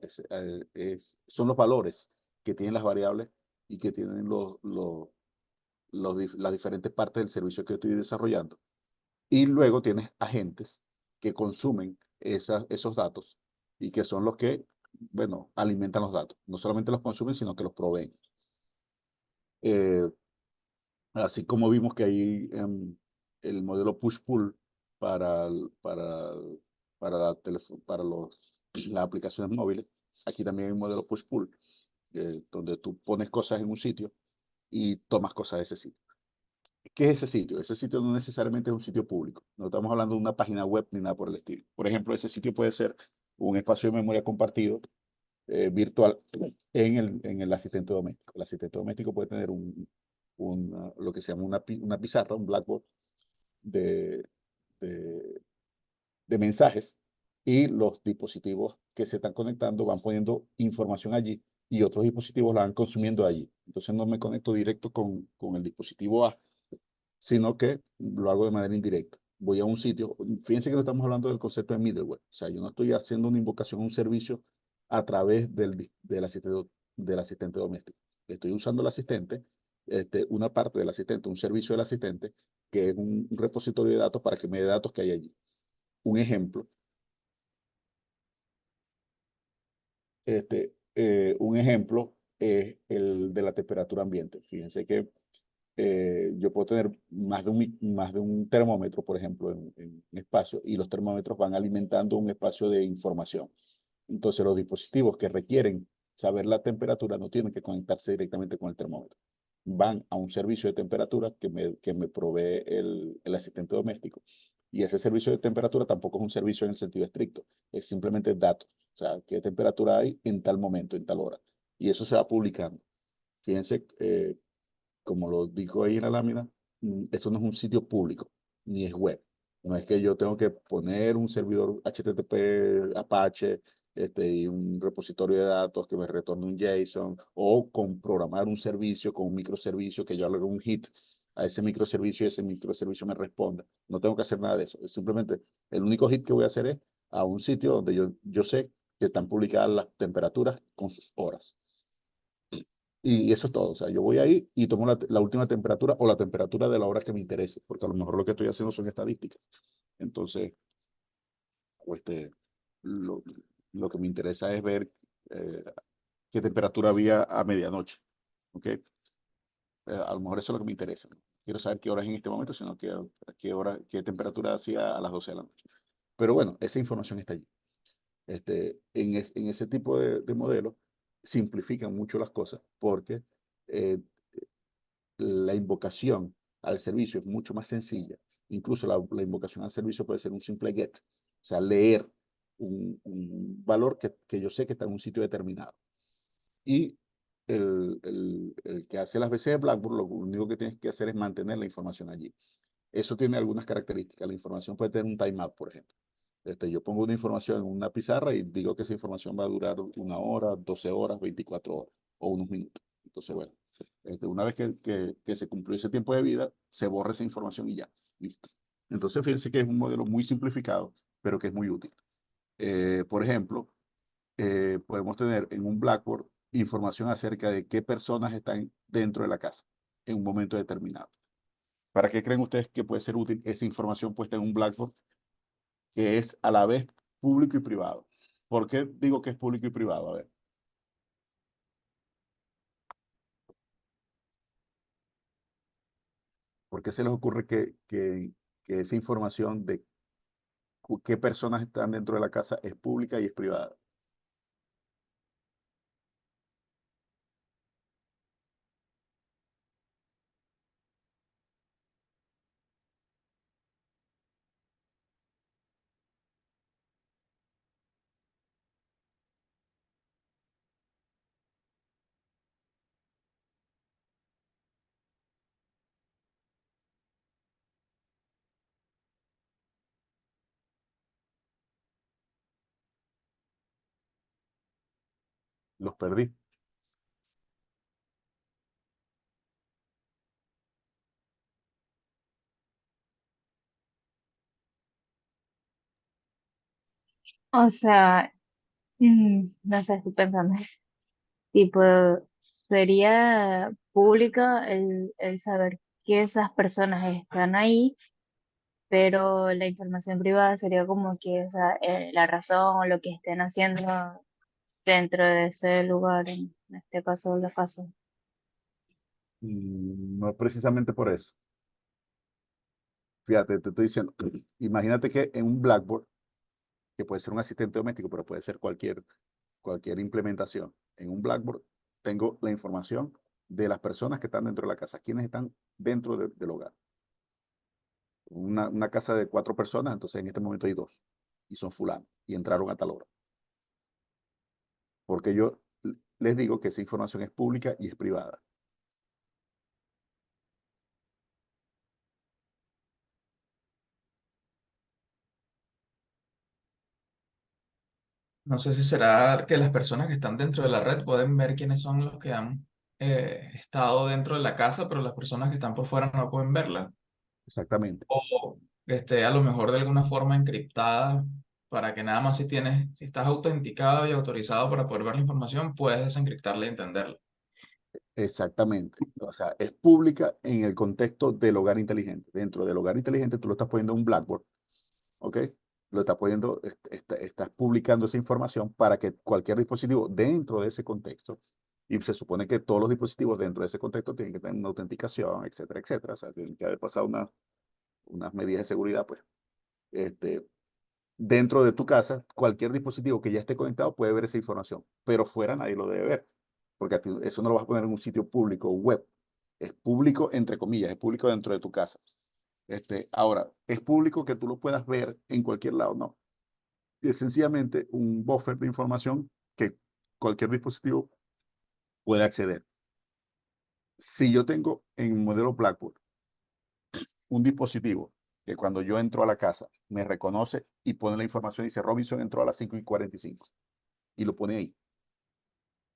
son los valores que tienen las variables y que tienen las diferentes partes del servicio que estoy desarrollando. Y luego tienes agentes que consumen esos datos y que son los que, bueno, alimentan los datos. No solamente los consumen, sino que los proveen. Eh, Así como vimos que hay el modelo push-pull para, el- para, el- para las aplicaciones móviles, aquí también hay un modelo push-pull, donde tú pones cosas en un sitio y tomas cosas de ese sitio. ¿Qué es ese sitio? Ese sitio no necesariamente es un sitio público. No estamos hablando de una página web ni nada por el estilo. Por ejemplo, ese sitio puede ser un espacio de memoria compartido virtual en el asistente doméstico. El asistente doméstico puede tener lo que se llama una pizarra, un blackboard de, de, de mensajes y los dispositivos que se están conectando van poniendo información allí y otros dispositivos la van consumiendo allí. Entonces no me conecto directo con el dispositivo A, sino que lo hago de manera indirecta. Voy a un sitio, fíjense que no estamos hablando del concepto de middleware, o sea, yo no estoy haciendo una invocación a un servicio a través del asistente doméstico. Estoy usando el asistente, una parte del asistente, un servicio del asistente, que es un repositorio de datos para que me dé datos que hay allí. Un ejemplo, un ejemplo es el de la temperatura ambiente. Fíjense que yo puedo tener más de un termómetro, por ejemplo, en un espacio, y los termómetros van alimentando un espacio de información. Entonces, los dispositivos que requieren saber la temperatura no tienen que conectarse directamente con el termómetro. Van a un servicio de temperatura que me provee el asistente doméstico. Y ese servicio de temperatura tampoco es un servicio en el sentido estricto, es simplemente datos. O sea, qué temperatura hay en tal momento, en tal hora. Y eso se va publicando. Fíjense, como lo dijo ahí en la lámina, eso no es un sitio público, ni es web. No es que yo tengo que poner un servidor HTTP, Apache, y un repositorio de datos que me retorne un JSON, o con programar un servicio con un microservicio que yo haga un hit a ese microservicio y ese microservicio me responda. No tengo que hacer nada de eso. Es simplemente el único hit que voy a hacer es a un sitio donde yo sé que están publicadas las temperaturas con sus horas. Y eso es todo. O sea, yo voy ahí y tomo la última temperatura o la temperatura de la hora que me interese, porque a lo mejor lo que estoy haciendo son estadísticas. Entonces, pues, lo, lo que me interesa es ver eh, qué temperatura había a medianoche. ¿Ok? A lo mejor eso es lo que me interesa. ¿No? Quiero saber qué hora es en este momento, sino qué hora, qué temperatura hacía a las 12 de la noche. Pero bueno, esa información está allí. En ese tipo de modelos simplifican mucho las cosas porque eh, la invocación al servicio es mucho más sencilla. Incluso la invocación al servicio puede ser un simple get, o sea, leer un valor que yo sé que está en un sitio determinado. Y el que hace las veces de Blackboard, lo único que tienes que hacer es mantener la información allí. Eso tiene algunas características. La información puede tener un timeout, por ejemplo. Yo pongo una información en una pizarra y digo que esa información va a durar 1 hora, 12 horas, 24 horas o unos minutos. Entonces, bueno, una vez que se cumplió ese tiempo de vida, se borra esa información y ya. Listo. Entonces, fíjense que es un modelo muy simplificado, pero que es muy útil. Por ejemplo, podemos tener en un Blackboard información acerca de qué personas están dentro de la casa en un momento determinado. ¿Para qué creen ustedes que puede ser útil esa información puesta en un Blackboard que es a la vez público y privado? ¿Por qué digo que es público y privado? A ver, ¿por qué se les ocurre que esa información de qué personas están dentro de la casa es pública y es privada? Los perdí. O sea, No sé, estoy pensando. Tipo, sería pública el saber que esas personas están ahí, pero la información privada sería como que, o sea, la razón o lo que estén haciendo dentro de ese lugar, en este caso la casa. No precisamente por eso. Fíjate, te estoy diciendo, imagínate que en un Blackboard, que puede ser un asistente doméstico, pero puede ser cualquier implementación, en un Blackboard tengo la información de las personas que están dentro de la casa, quienes están dentro del hogar. Una casa de 4 personas, entonces en este momento hay 2, y son fulanos, y entraron a tal hora. Porque yo les digo que esa información es pública y es privada. No sé si será que las personas que están dentro de la red pueden ver quiénes son los que han estado dentro de la casa, pero las personas que están por fuera no pueden verla. Exactamente. O que esté a lo mejor de alguna forma encriptada para que nada más si estás autenticado y autorizado para poder ver la información, puedes desencriptarla y entenderla. Exactamente. O sea, es pública en el contexto del hogar inteligente. Dentro del hogar inteligente tú lo estás poniendo en un Blackboard, ¿ok? Lo estás poniendo, estás publicando esa información para que cualquier dispositivo dentro de ese contexto, y se supone que todos los dispositivos dentro de ese contexto tienen que tener una autenticación, etcétera, etcétera. O sea, tienen que haber pasado unas medidas de seguridad, pues. Este, Dentro de tu casa, cualquier dispositivo que ya esté conectado puede ver esa información, pero fuera nadie lo debe ver, porque eso no lo vas a poner en un sitio público web. Es público, entre comillas, es público dentro de tu casa. Ahora, ¿es público que tú lo puedas ver en cualquier lado? No. Es sencillamente un buffer de información que cualquier dispositivo puede acceder. Si yo tengo en modelo Blackboard un dispositivo que cuando yo entro a la casa me reconoce y pone la información y dice Robinson entró a las 5:45 y lo pone ahí.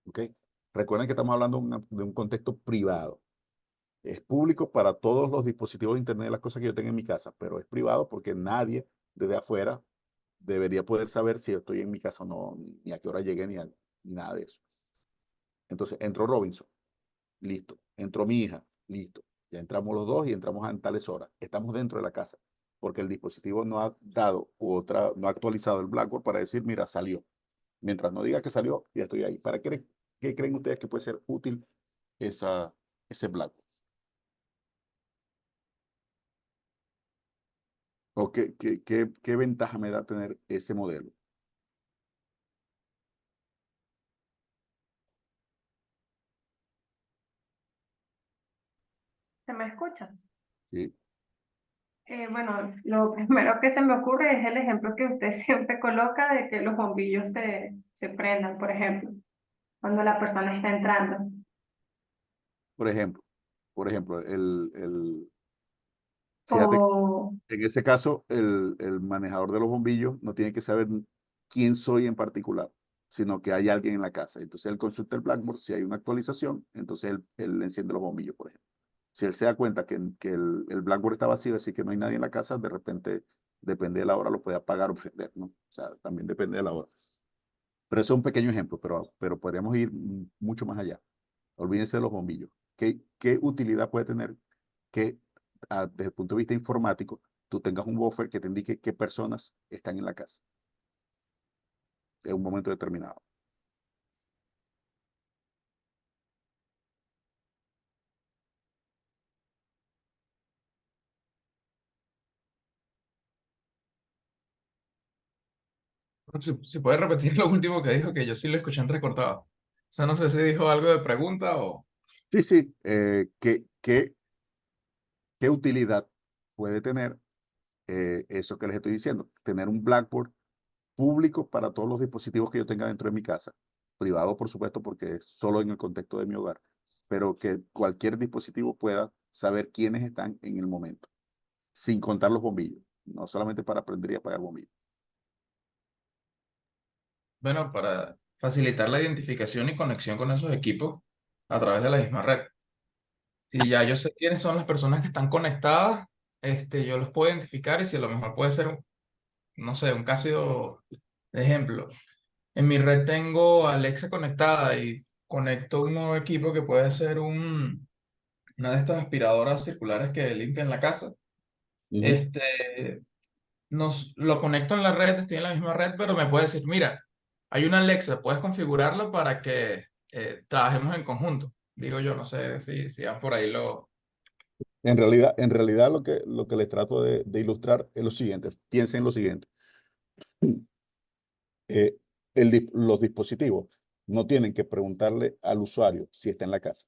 ¿Ok? Recuerden que estamos hablando de un contexto privado. Es público para todos los dispositivos de Internet, las cosas que yo tenga en mi casa, pero es privado porque nadie desde afuera debería poder saber si estoy en mi casa o no, ni a qué hora llegué, ni nada de eso. Entonces, entró Robinson, listo. Entró mi hija, listo. Ya entramos los dos y entramos en tales horas. Estamos dentro de la casa, porque el dispositivo no ha dado no ha actualizado el Blackboard para decir, mira, salió. Mientras no diga que salió, ya estoy ahí. ¿Qué creen ustedes que puede ser útil esa, ese Blackboard? ¿O qué ventaja me da tener ese modelo? ¿Se me escucha? ¿Sí? Bueno, lo primero que se me ocurre es el ejemplo que usted siempre coloca de que los bombillos se prendan, por ejemplo, cuando la persona está entrando. Por ejemplo, fíjate, O, en ese caso, el manejador de los bombillos no tiene que saber quién soy en particular, sino que hay alguien en la casa. Entonces él consulta el Blackboard, si hay una actualización, entonces él enciende los bombillos, por ejemplo. Si él se da cuenta que el Blackboard está vacío, así que no hay nadie en la casa, de repente, depende de la hora, lo puede apagar o prender, ¿no? O sea, también depende de la hora. Pero eso es un pequeño ejemplo, pero podríamos ir mucho más allá. Olvídense de los bombillos. ¿Qué utilidad puede tener que, desde el punto de vista informático, tú tengas un buffer que te indique qué personas están en la casa en un momento determinado? Si puedes repetir lo último que dijo, que yo sí lo escuché entrecortado. O sea, no sé si dijo algo de pregunta o... Sí, sí. ¿Qué utilidad puede tener eso que les estoy diciendo? Tener un Blackboard público para todos los dispositivos que yo tenga dentro de mi casa. Privado, por supuesto, porque es solo en el contexto de mi hogar. Pero que cualquier dispositivo pueda saber quiénes están en el momento, sin contar los bombillos. No solamente para prender y apagar bombillos. Bueno, para facilitar la identificación y conexión con esos equipos a través de la misma red. Si ya yo sé quiénes son las personas que están conectadas, yo los puedo identificar y si a lo mejor puede ser, no sé, un caso de ejemplo. En mi red tengo Alexa conectada y conecto un nuevo equipo que puede ser una de estas aspiradoras circulares que limpian la casa. Ujú. Este, lo conecto en la red, estoy en la misma red, pero me puede decir, mira, hay una Alexa, puedes configurarlo para que trabajemos en conjunto. Digo yo, no sé si vas por ahí lo... En realidad lo que les trato de ilustrar es lo siguiente. Piensen en lo siguiente. Eh, los dispositivos no tienen que preguntarle al usuario si está en la casa.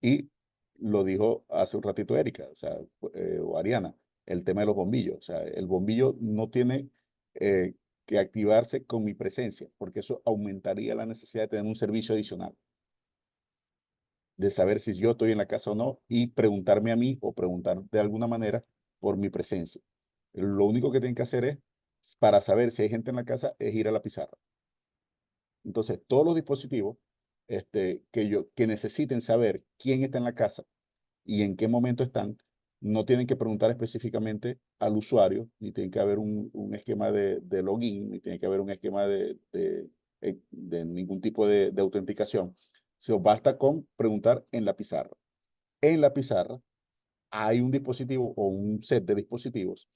Y lo dijo hace un ratito Erika, o sea, o Ariana, el tema de los bombillos. O sea, el bombillo no tiene eh, que activarse con mi presencia, porque eso aumentaría la necesidad de tener un servicio adicional, de saber si yo estoy en la casa o no y preguntarme a mí o preguntar de alguna manera por mi presencia. Lo único que tienen que hacer es, para saber si hay gente en la casa, es ir a la pizarra. Entonces, todos los dispositivos que necesiten saber quién está en la casa y en qué momento están, no tienen que preguntar específicamente al usuario, ni tiene que haber un esquema de login, ni tiene que haber un esquema de ningún tipo de autenticación. Basta con preguntar en la pizarra. En la pizarra hay un dispositivo o un set de dispositivos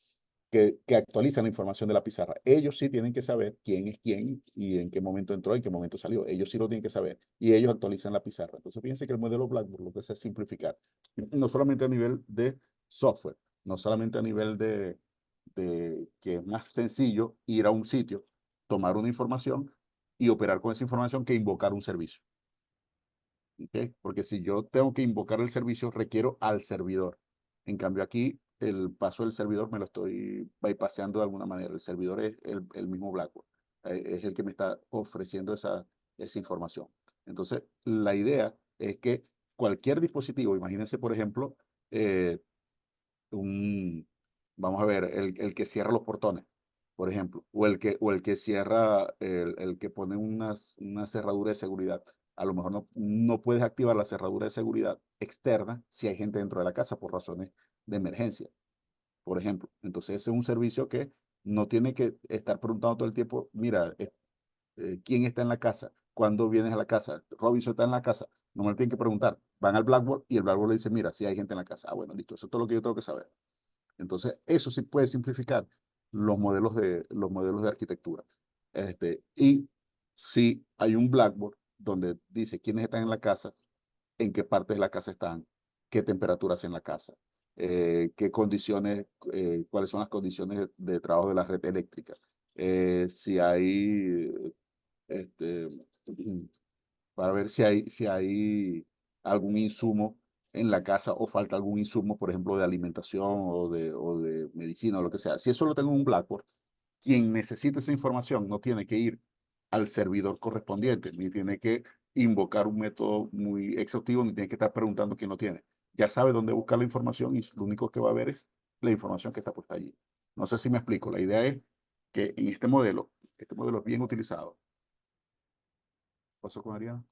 que actualizan la información de la pizarra. Ellos sí tienen que saber quién es quién y en qué momento entró y en qué momento salió. Ellos sí lo tienen que saber y ellos actualizan la pizarra. Entonces, fíjense que el modelo Blackboard lo que hace es simplificar, no solamente a nivel de software, no solamente a nivel de que es más sencillo ir a un sitio, tomar una información y operar con esa información que invocar un servicio. ¿Ok? Porque si yo tengo que invocar el servicio, requiero al servidor. En cambio, aquí el paso del servidor me lo estoy bypassando de alguna manera. El servidor es el mismo Blackboard. Es el que me está ofreciendo esa información. Entonces, la idea es que cualquier dispositivo, imagínense, por ejemplo, eh, un, vamos a ver, el que cierra los portones, por ejemplo, o el que cierra, el que pone una cerradura de seguridad. A lo mejor no puedes activar la cerradura de seguridad externa si hay gente dentro de la casa por razones de emergencia, por ejemplo. Entonces, ese es un servicio que no tiene que estar preguntando todo el tiempo, mira, quién está en la casa, cuándo vienes a la casa, Robinson está en la casa. No me lo tienen que preguntar. Van al Blackboard y el Blackboard le dice, mira, si hay gente en la casa. Ah, bueno, listo, eso es todo lo que yo tengo que saber. Entonces, eso sí puede simplificar los modelos de arquitectura. Y si hay un Blackboard donde dice quiénes están en la casa, en qué partes de la casa están, qué temperaturas en la casa, qué condiciones, cuáles son las condiciones de trabajo de la red eléctrica, si hay, este, para ver si hay algún insumo en la casa o falta algún insumo, por ejemplo, de alimentación o de medicina o lo que sea. Si eso lo tengo en un Blackboard, quien necesite esa información no tiene que ir al servidor correspondiente, ni tiene que invocar un método muy exhaustivo, ni tiene que estar preguntando quién lo tiene. Ya sabe dónde buscar la información y lo único que va a ver es la información que está puesta allí. No sé si me explico. La idea es que en este modelo es bien utilizado. ¿Qué pasó con Ariana?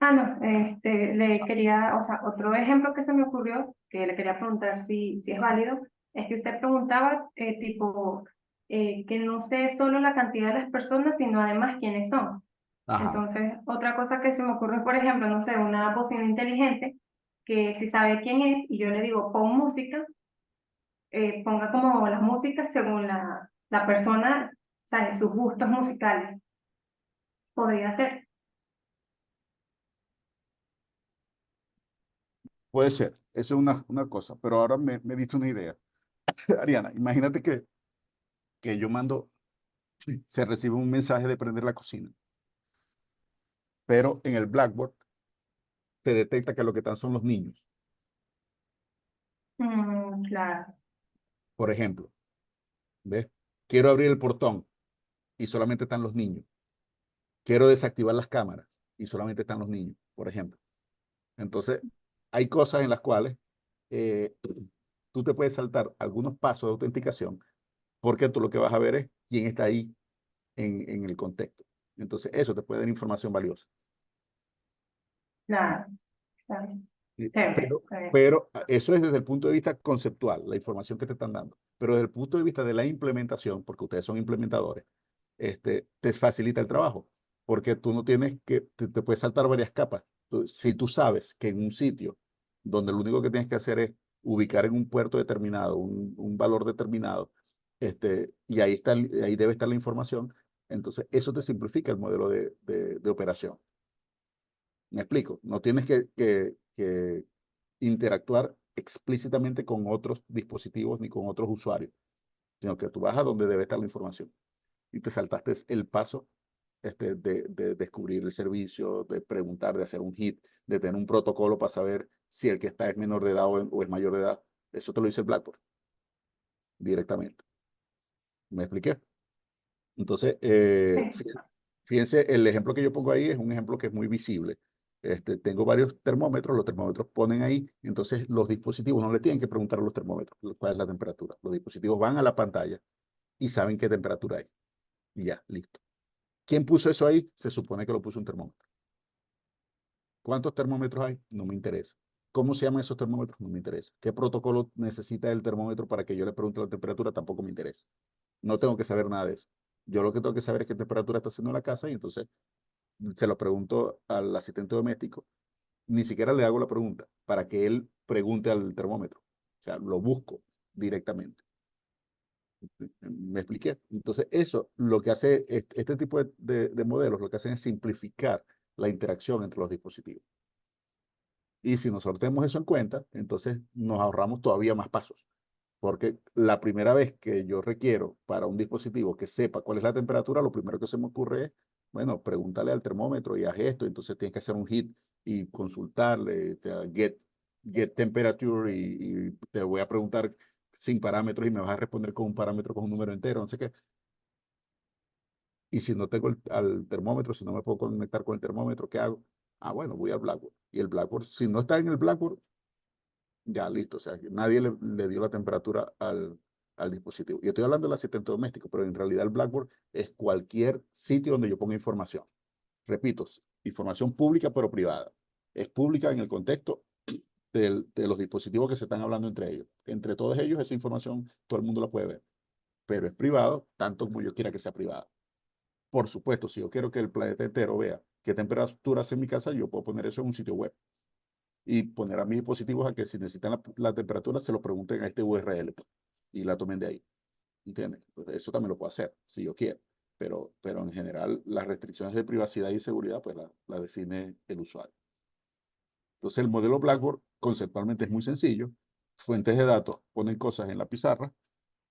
Ah, no, le quería, o sea, otro ejemplo que se me ocurrió, que le quería preguntar si es válido, es que usted preguntaba, tipo, que no sé solo la cantidad de las personas, sino además quiénes son. Ajá. Entonces, otra cosa que se me ocurre, por ejemplo, no sé, una bocina inteligente, que si sabe quién es, y yo le digo, pon música, ponga como la música según la persona, ¿sabes? Sus gustos musicales. Podría ser. Puede ser, eso es una cosa, pero ahora me diste una idea. Ariana, imagínate que yo mando, se recibe un mensaje de prender la cocina, pero en el Blackboard se detecta que lo que están son los niños. Claro, Por ejemplo, ¿ves? Quiero abrir el portón y solamente están los niños. Quiero desactivar las cámaras y solamente están los niños, por ejemplo. Entonces, hay cosas en las cuales eh, tú te puedes saltar algunos pasos de autenticación porque tú lo que vas a ver es quién está ahí en el contexto. Entonces, eso te puede dar información valiosa. claro, claro. Chévere, Pero, está bien. pero eso es desde el punto de vista conceptual, la información que te están dando. Pero desde el punto de vista de la implementación, porque ustedes son implementadores, te facilita el trabajo, porque tú no tienes que, te puedes saltar varias capas. Si tú sabes que en un sitio donde lo único que tienes que hacer es ubicar en un puerto determinado, un valor determinado, y ahí está, ahí debe estar la información, entonces eso te simplifica el modelo de operación. ¿Me explico? No tienes que interactuar explícitamente con otros dispositivos ni con otros usuarios, sino que tú vas a donde debe estar la información y te saltaste el paso de descubrir el servicio, de preguntar, de hacer un hit, de tener un protocolo para saber si el que está es menor de edad o es mayor de edad. Eso te lo dice el Blackboard directamente. ¿Me expliqué? Entonces, Sí. fíjense, el ejemplo que yo pongo ahí es un ejemplo que es muy visible. Tengo varios termómetros, los termómetros ponen ahí, entonces los dispositivos no le tienen que preguntar a los termómetros cuál es la temperatura. Los dispositivos van a la pantalla y saben qué temperatura hay. Y ya, listo. ¿Quién puso eso ahí? Se supone que lo puso un termómetro. ¿Cuántos termómetros hay? No me interesa. ¿Cómo se llaman esos termómetros? No me interesa. ¿Qué protocolo necesita el termómetro para que yo le pregunte la temperatura? Tampoco me interesa. No tengo que saber nada de eso. Yo lo que tengo que saber es qué temperatura está haciendo la casa y entonces se lo pregunto al asistente doméstico. Ni siquiera le hago la pregunta para que él pregunte al termómetro. O sea, lo busco directamente. ¿Me expliqué? Entonces, eso lo que hace, este tipo de modelos, lo que hacen es simplificar la interacción entre los dispositivos. Y si nosotros tenemos eso en cuenta, entonces nos ahorramos todavía más pasos. Porque la primera vez que yo requiero para un dispositivo que sepa cuál es la temperatura, lo primero que se me ocurre es, bueno, pregúntale al termómetro y haz esto. Entonces tienes que hacer un hit y consultarle, get temperature y te voy a preguntar sin parámetros y me vas a responder con un parámetro con un número entero, no sé qué. Y si no tengo al termómetro, si no me puedo conectar con el termómetro, ¿qué hago? Ah, bueno, voy al Blackboard. Y el Blackboard, si no está en el Blackboard, ya listo. O sea, que nadie le dio la temperatura al dispositivo. Y estoy hablando del asistente doméstico, pero en realidad el Blackboard es cualquier sitio donde yo ponga información. Repito, información pública pero privada. Es pública en el contexto de los dispositivos que se están hablando entre ellos. Entre todos ellos, esa información todo el mundo la puede ver. Pero es privado, tanto como yo quiera que sea privado. Por supuesto, si yo quiero que el planeta entero vea qué temperatura hace en mi casa, yo puedo poner eso en un sitio web y poner a mis dispositivos a que si necesitan la temperatura se lo pregunten a este URL y la tomen de ahí. ¿Entiendes? Pues eso también lo puedo hacer si yo quiero, pero en general las restricciones de privacidad y seguridad pues la define el usuario. Entonces el modelo Blackboard conceptualmente es muy sencillo. Fuentes de datos ponen cosas en la pizarra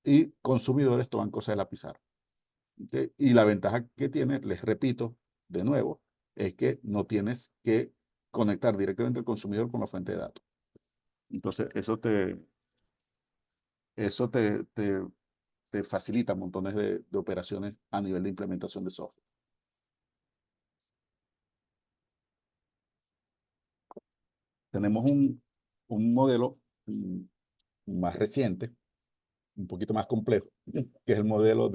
y consumidores toman cosas de la pizarra. ¿Okay? Y la ventaja que tiene, les repito de nuevo, es que no tienes que conectar directamente al consumidor con la fuente de datos. Entonces, eso te facilita montones de operaciones a nivel de implementación de software. Tenemos un modelo más reciente, un poquito más complejo, que es el modelo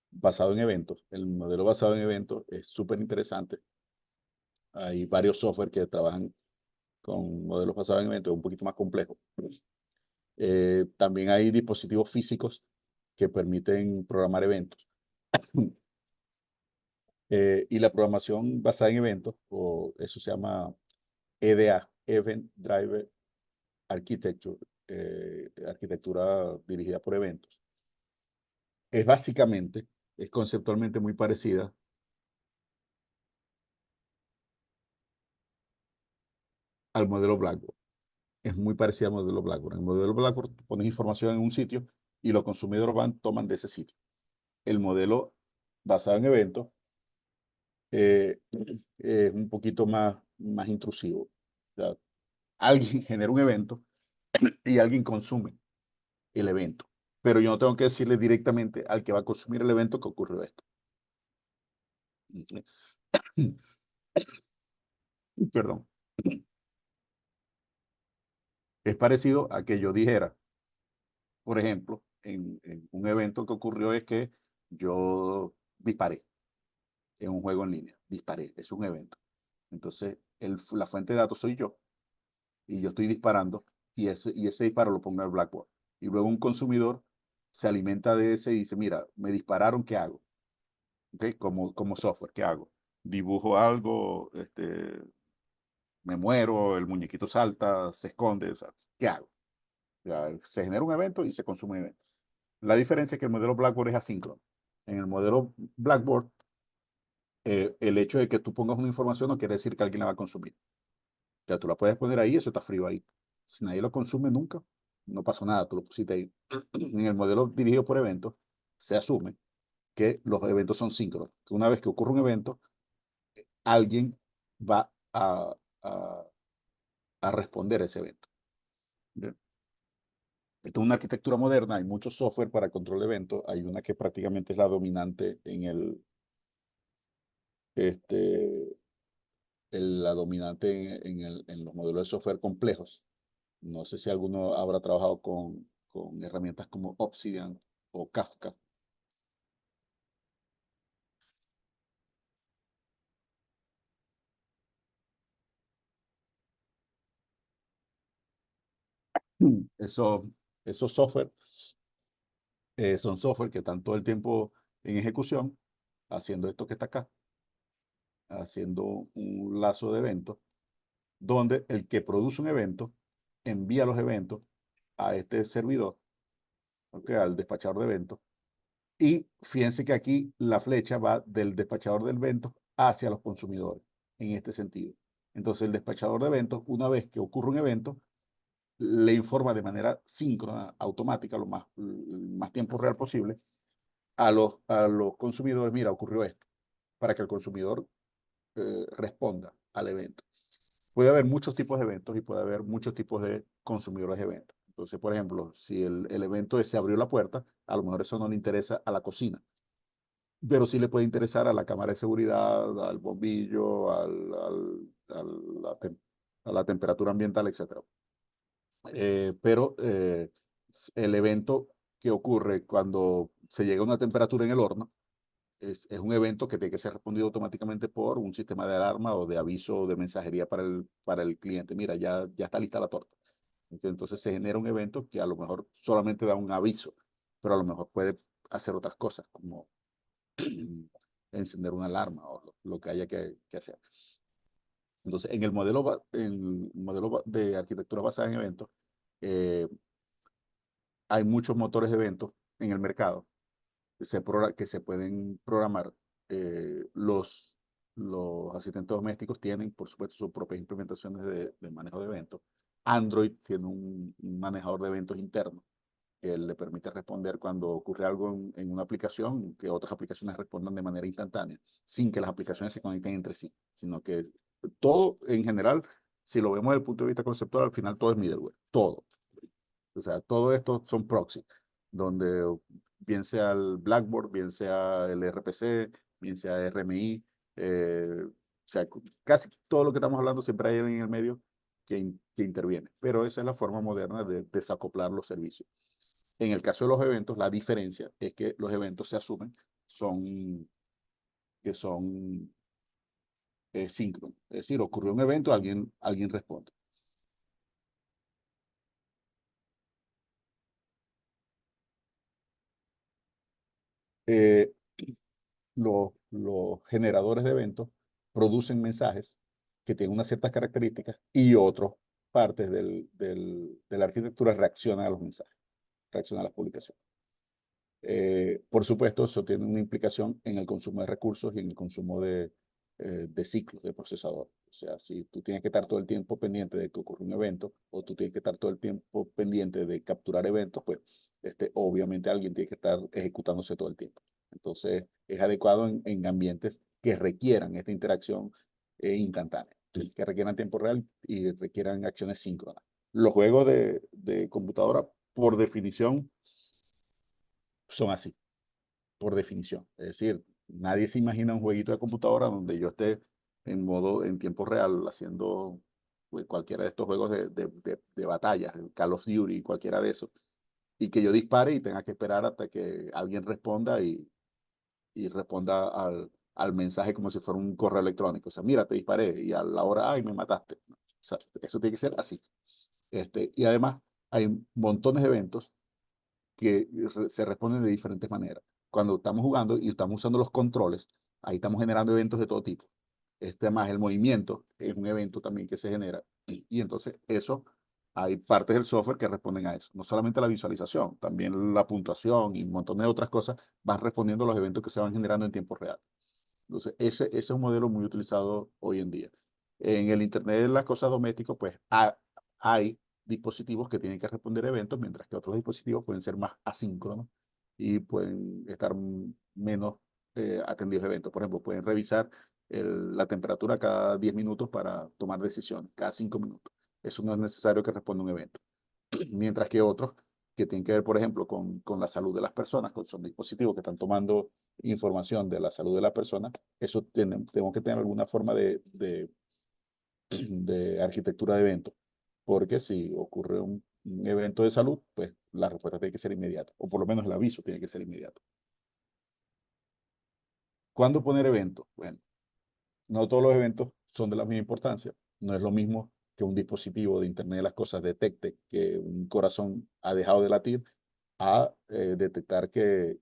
basado en eventos. El modelo basado en eventos es súper interesante. Hay varios software que trabajan con modelos basados en eventos, un poquito más complejo. También hay dispositivos físicos que permiten programar eventos. Y la programación basada en eventos, o eso se llama EDA, Event Driver Architecture, arquitectura dirigida por eventos, es básicamente, es conceptualmente muy parecida al modelo Blackboard. Es muy parecida al modelo Blackboard. En el modelo Blackboard pones información en un sitio y los consumidores toman de ese sitio. El modelo basado en eventos es un poquito más intrusivo. O sea, alguien genera un evento y alguien consume el evento. Pero yo no tengo que decirle directamente al que va a consumir el evento que ocurrió esto. Perdón. Es parecido a que yo dijera, por ejemplo, en un evento que ocurrió es que yo disparé en un juego en línea. Disparé, es un evento. Entonces, la fuente de datos soy yo. y yo estoy disparando y ese disparo lo pongo en el Blackboard. Y luego un consumidor se alimenta de ese y dice, mira, me dispararon, ¿qué hago? ¿Ok? Como software, ¿qué hago? Dibujo algo, me muero, el muñequito salta, se esconde, o sea, ¿qué hago? Ya, se genera un evento y se consume un evento. La diferencia es que el modelo Blackboard es asíncrono. En el modelo Blackboard, el hecho de que tú pongas una información no quiere decir que alguien la va a consumir. O sea, tú la puedes poner ahí, eso está frío ahí. Si nadie lo consume nunca, no pasó nada, tú lo pusiste ahí. En el modelo dirigido por eventos, se asume que los eventos son síncronos. Que una vez que ocurre un evento, alguien va a, a responder a ese evento. Bien. Esto es una arquitectura moderna, hay mucho software para control de eventos, hay una que prácticamente es la dominante este, la dominante en los modelos de software complejos. No sé si alguno habrá trabajado con herramientas como Obsidian o Kafka. Eso, esos software son software que están todo el tiempo en ejecución, haciendo esto que está acá, haciendo un lazo de eventos, donde el que produce un evento envía los eventos a este servidor, ¿ok? Al despachador de eventos. Y fíjense que aquí la flecha va del despachador de eventos hacia los consumidores, en este sentido. Entonces el despachador de eventos, una vez que ocurre un evento, le informa de manera síncrona, automática, lo más tiempo real posible, a los consumidores, mira, ocurrió esto, para que el consumidor responda al evento. Puede haber muchos tipos de eventos y puede haber muchos tipos de consumidores de eventos. Entonces, por ejemplo, si el evento es se abrió la puerta, a lo mejor eso no le interesa a la cocina, pero sí le puede interesar a la cámara de seguridad, al bombillo, a la temperatura ambiental, etc. Pero el evento que ocurre cuando se llega a una temperatura en el horno es un evento que tiene que ser respondido automáticamente por un sistema de alarma o de aviso o de mensajería para el cliente. Mira, ya está lista la torta. Entonces se genera un evento que a lo mejor solamente da un aviso, pero a lo mejor puede hacer otras cosas, como encender una alarma o lo que haya que hacer. Entonces, en el modelo de arquitectura basada en eventos, eh, hay muchos motores de eventos en el mercado que se pueden programar. Los asistentes domésticos tienen, por supuesto, sus propias implementaciones de manejo de eventos. Android tiene un manejador de eventos interno que le permite responder cuando ocurre algo en una aplicación, que otras aplicaciones respondan de manera instantánea, sin que las aplicaciones se conecten entre sí, sino que todo en general, si lo vemos desde el punto de vista conceptual, al final todo es middleware, todo. O sea, todo esto son proxy, donde bien sea el Blackboard, bien sea el RPC, bien sea RMI, o sea, casi todo lo que estamos hablando siempre hay en el medio que interviene. Pero esa es la forma moderna de desacoplar los servicios. En el caso de los eventos, la diferencia es que los eventos se asumen que son síncronos. Es decir, ocurrió un evento, alguien responde. Eh, los generadores de eventos producen mensajes que tienen unas ciertas características y otras partes de la arquitectura reaccionan a los mensajes, reaccionan a las publicaciones. Por supuesto, eso tiene una implicación en el consumo de recursos y en el consumo de ciclos de procesador. O sea, si tú tienes que estar todo el tiempo pendiente de que ocurra un evento o tú tienes que estar todo el tiempo pendiente de capturar eventos, pues obviamente alguien tiene que estar ejecutándose todo el tiempo. Entonces, es adecuado en ambientes que requieran esta interacción instantánea, que requieran tiempo real y requieran acciones síncronas. Los juegos de computadora, por definición, son así, por definición. Es decir, nadie se imagina un jueguito de computadora donde yo esté en tiempo real haciendo pues, cualquiera de estos juegos de batallas, Call of Duty, cualquiera de esos, y que yo dispare y tenga que esperar hasta que alguien responda y responda al mensaje como si fuera un correo electrónico. O sea, mira, te disparé y a la hora, ay, me mataste. sea, eso tiene que ser así. Y además hay montones de eventos que se responden de diferentes maneras. Cuando estamos jugando y estamos usando los controles, ahí estamos generando eventos de todo tipo. Más el movimiento es un evento también que se genera. Y entonces eso, hay partes del software que responden a eso. No solamente la visualización, también la puntuación y un montón de otras cosas van respondiendo a los eventos que se van generando en tiempo real. Entonces, ese es un modelo muy utilizado hoy en día. En el Internet de las cosas domésticas, pues hay dispositivos que tienen que responder a eventos, mientras que otros dispositivos pueden ser más asíncronos y pueden estar menos atendidos a eventos. Por ejemplo, pueden revisar la temperatura cada 10 minutos para tomar decisiones, cada 5 minutos. Eso no es necesario que responda un evento. Mientras que otros que tienen que ver, por ejemplo, con la salud de las personas, son dispositivos que están tomando información de la salud de la persona, eso tenemos que tener alguna forma de arquitectura de evento, porque si ocurre un evento de salud, pues la respuesta tiene que ser inmediata, o por lo menos el aviso tiene que ser inmediato. ¿Cuándo poner eventos? Bueno, no todos los eventos son de la misma importancia. No es lo mismo que un dispositivo de Internet de las Cosas detecte que un corazón ha dejado de latir a detectar que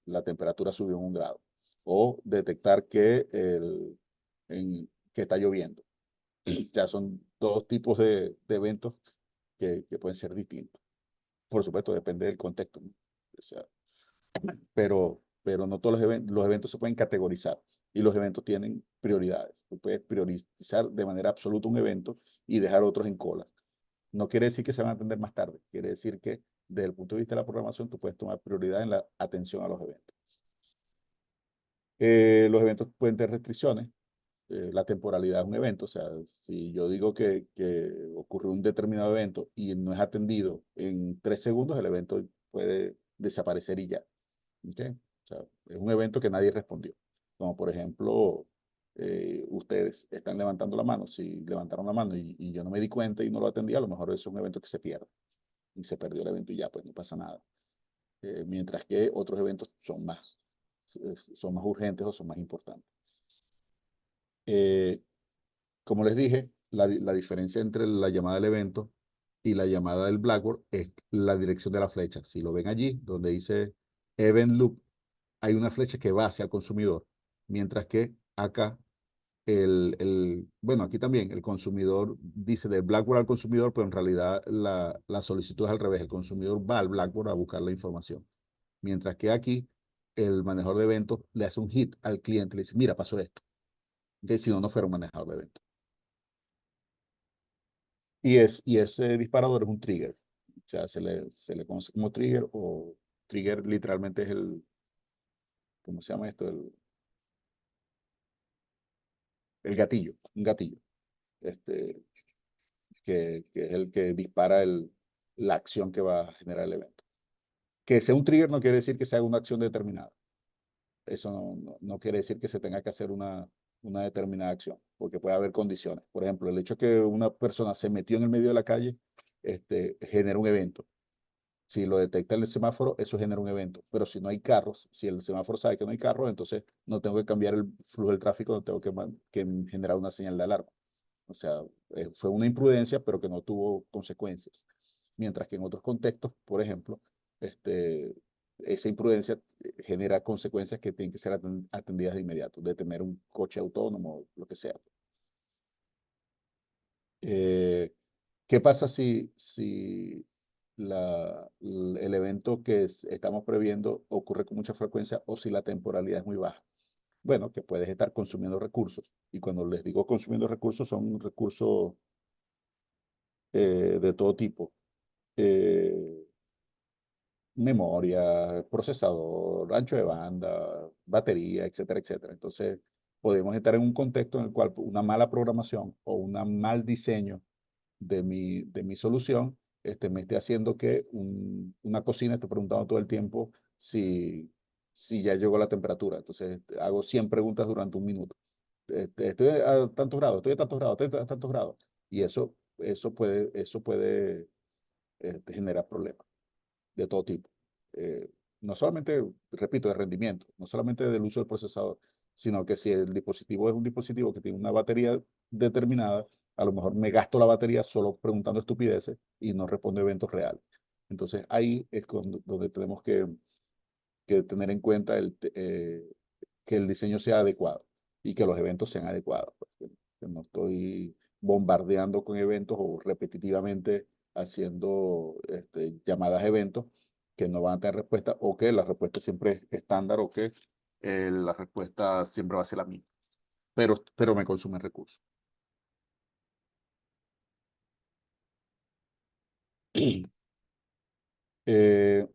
la temperatura subió 1 grado o detectar que está lloviendo. Ya son dos tipos de eventos que pueden ser distintos. Por supuesto, depende del contexto, ¿no? O sea, pero no todos los eventos se pueden categorizar y los eventos tienen prioridades. Tú puedes priorizar de manera absoluta un evento y dejar otros en cola. No quiere decir que se van a atender más tarde, quiere decir que desde el punto de vista de la programación tú puedes tomar prioridad en la atención a los eventos. Los eventos pueden tener restricciones. La temporalidad de un evento, o sea, si yo digo que ocurrió un determinado evento y no es atendido en 3 segundos, el evento puede desaparecer y ya. ¿Okay? O sea, es un evento que nadie respondió. Como por ejemplo, ustedes están levantando la mano. Si levantaron la mano y yo no me di cuenta y no lo atendí, a lo mejor es un evento que se pierde. Y se perdió el evento y ya, pues no pasa nada. Mientras que otros eventos son más urgentes o son más importantes. Como les dije, la diferencia entre la llamada del evento y la llamada del Blackboard es la dirección de la flecha. Si lo ven allí, donde dice Event Loop, hay una flecha que va hacia el consumidor, mientras que acá, bueno, aquí también el consumidor dice del Blackboard al consumidor, pero en realidad la solicitud es al revés. El consumidor va al Blackboard a buscar la información. Mientras que aquí, el manejador de eventos le hace un hit al cliente, le dice, mira, pasó esto. Que si no, no fuera un manejador de eventos. Y ese disparador es un trigger. O sea, se le conoce como trigger o trigger literalmente es ¿cómo se llama esto? El gatillo, un gatillo. Este, que es el que dispara la acción que va a generar el evento. Que sea un trigger no quiere decir que sea una acción determinada. Eso no quiere decir que se tenga que hacer una determinada acción, porque puede haber condiciones. Por ejemplo, el hecho de que una persona se metió en el medio de la calle, genera un evento. Si lo detecta el semáforo, eso genera un evento. Pero si no hay carros, si el semáforo sabe que no hay carros, entonces no tengo que cambiar el flujo del tráfico, no tengo que generar una señal de alarma. O sea, fue una imprudencia, pero que no tuvo consecuencias. Mientras que en otros contextos, por ejemplo, esa imprudencia genera consecuencias que tienen que ser atendidas de inmediato, de tener un coche autónomo, lo que sea. ¿Qué pasa si el evento que estamos previendo ocurre con mucha frecuencia o si la temporalidad es muy baja? Bueno, que puedes estar consumiendo recursos. Y cuando les digo consumiendo recursos, son recursos de todo tipo. Eh, Memoria, procesador, ancho de banda, batería, etcétera, etcétera. Entonces, podemos estar en un contexto en el cual una mala programación o un mal diseño de mi solución me esté haciendo que una cocina esté preguntando todo el tiempo si ya llegó la temperatura. Entonces, hago 100 preguntas durante 1 minuto. Estoy a tantos grados, estoy a tantos grados, estoy a tantos grados. Y eso puede generar problemas de todo tipo. No solamente, repito, de rendimiento, no solamente del uso del procesador, sino que si el dispositivo es un dispositivo que tiene una batería determinada a lo mejor me gasto la batería solo preguntando estupideces y no respondo a eventos reales. Entonces ahí es donde tenemos que tener en cuenta que el diseño sea adecuado y que los eventos sean adecuados, pues, que no estoy bombardeando con eventos o repetitivamente haciendo llamadas a eventos que no van a tener respuesta, o que la respuesta siempre es estándar, o que la respuesta siempre va a ser la misma, pero me consumen recursos. Eh,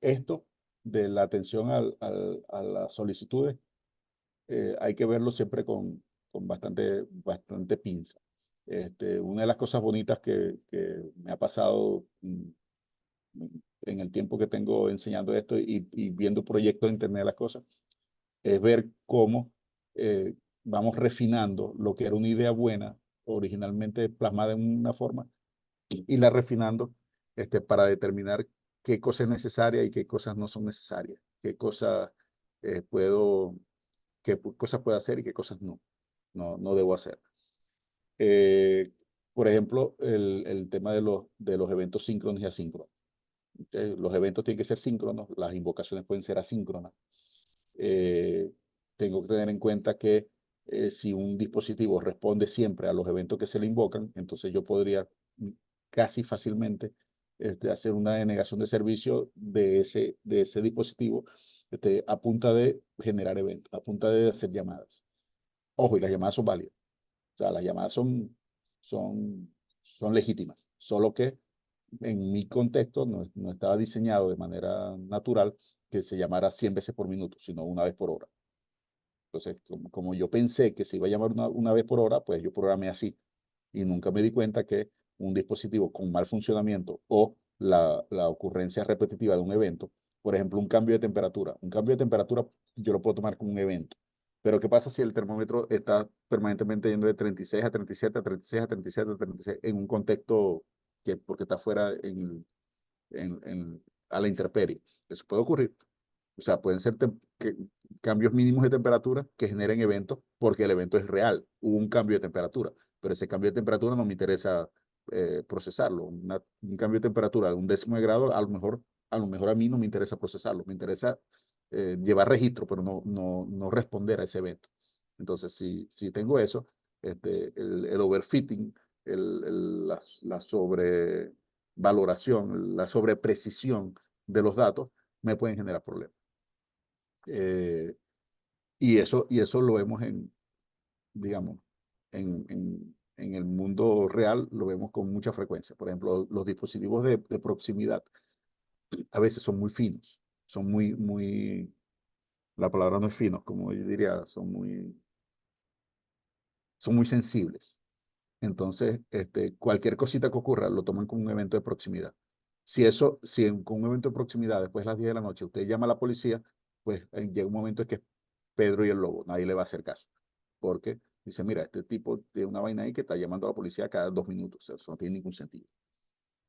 esto de la atención a las solicitudes hay que verlo siempre con bastante pinza. Una de las cosas bonitas que me ha pasado en el tiempo que tengo enseñando esto y viendo proyectos de Internet de las cosas, es ver cómo vamos refinando lo que era una idea buena, originalmente plasmada en una forma, y la refinando para determinar qué cosa es necesaria y qué cosas no son necesarias, qué cosas cosas puedo hacer y qué cosas no debo hacer. Eh, por ejemplo, el tema de los eventos síncronos y asíncronos. Los eventos tienen que ser síncronos, las invocaciones pueden ser asíncronas. Eh, Tengo que tener en cuenta que si un dispositivo responde siempre a los eventos que se le invocan, entonces yo podría casi fácilmente hacer una denegación de servicio de ese dispositivo a punta de generar eventos, a punta de hacer llamadas. Ojo, y las llamadas son válidas. O sea, las llamadas son, son legítimas, solo que en mi contexto no estaba diseñado de manera natural que se llamara 100 veces por minuto, sino una vez por hora. Entonces, como yo pensé que se iba a llamar una vez por hora, pues yo programé así. Y nunca me di cuenta que un dispositivo con mal funcionamiento o la ocurrencia repetitiva de un evento, por ejemplo, un cambio de temperatura yo lo puedo tomar como un evento. Pero ¿qué pasa si el termómetro está permanentemente yendo de 36 a 37, a 36, a 37, a 36 en un contexto porque está fuera a la intemperie? Eso puede ocurrir. O sea, pueden ser cambios mínimos de temperatura que generen eventos porque el evento es real. Hubo un cambio de temperatura, pero ese cambio de temperatura no me interesa procesarlo. Un cambio de temperatura de 1/10 de grado, a lo mejor a mí no me interesa procesarlo. Me interesa llevar registro, pero no responder a ese evento. Entonces, si tengo eso, el overfitting, la sobrevaloración, la sobreprecisión de los datos me pueden generar problemas. Y eso lo vemos digamos, en el mundo real, lo vemos con mucha frecuencia. Por ejemplo, los dispositivos de proximidad a veces son muy finos, la palabra no es finos, como yo diría, son muy sensibles. Entonces, cualquier cosita que ocurra lo toman como un evento de proximidad. Si con un evento de proximidad, después de las 10 de la noche, usted llama a la policía, pues llega un momento en que es Pedro y el lobo, nadie le va a hacer caso. Porque dice, mira, este tipo tiene una vaina ahí que está llamando a la policía cada 2 minutos. O sea, eso no tiene ningún sentido.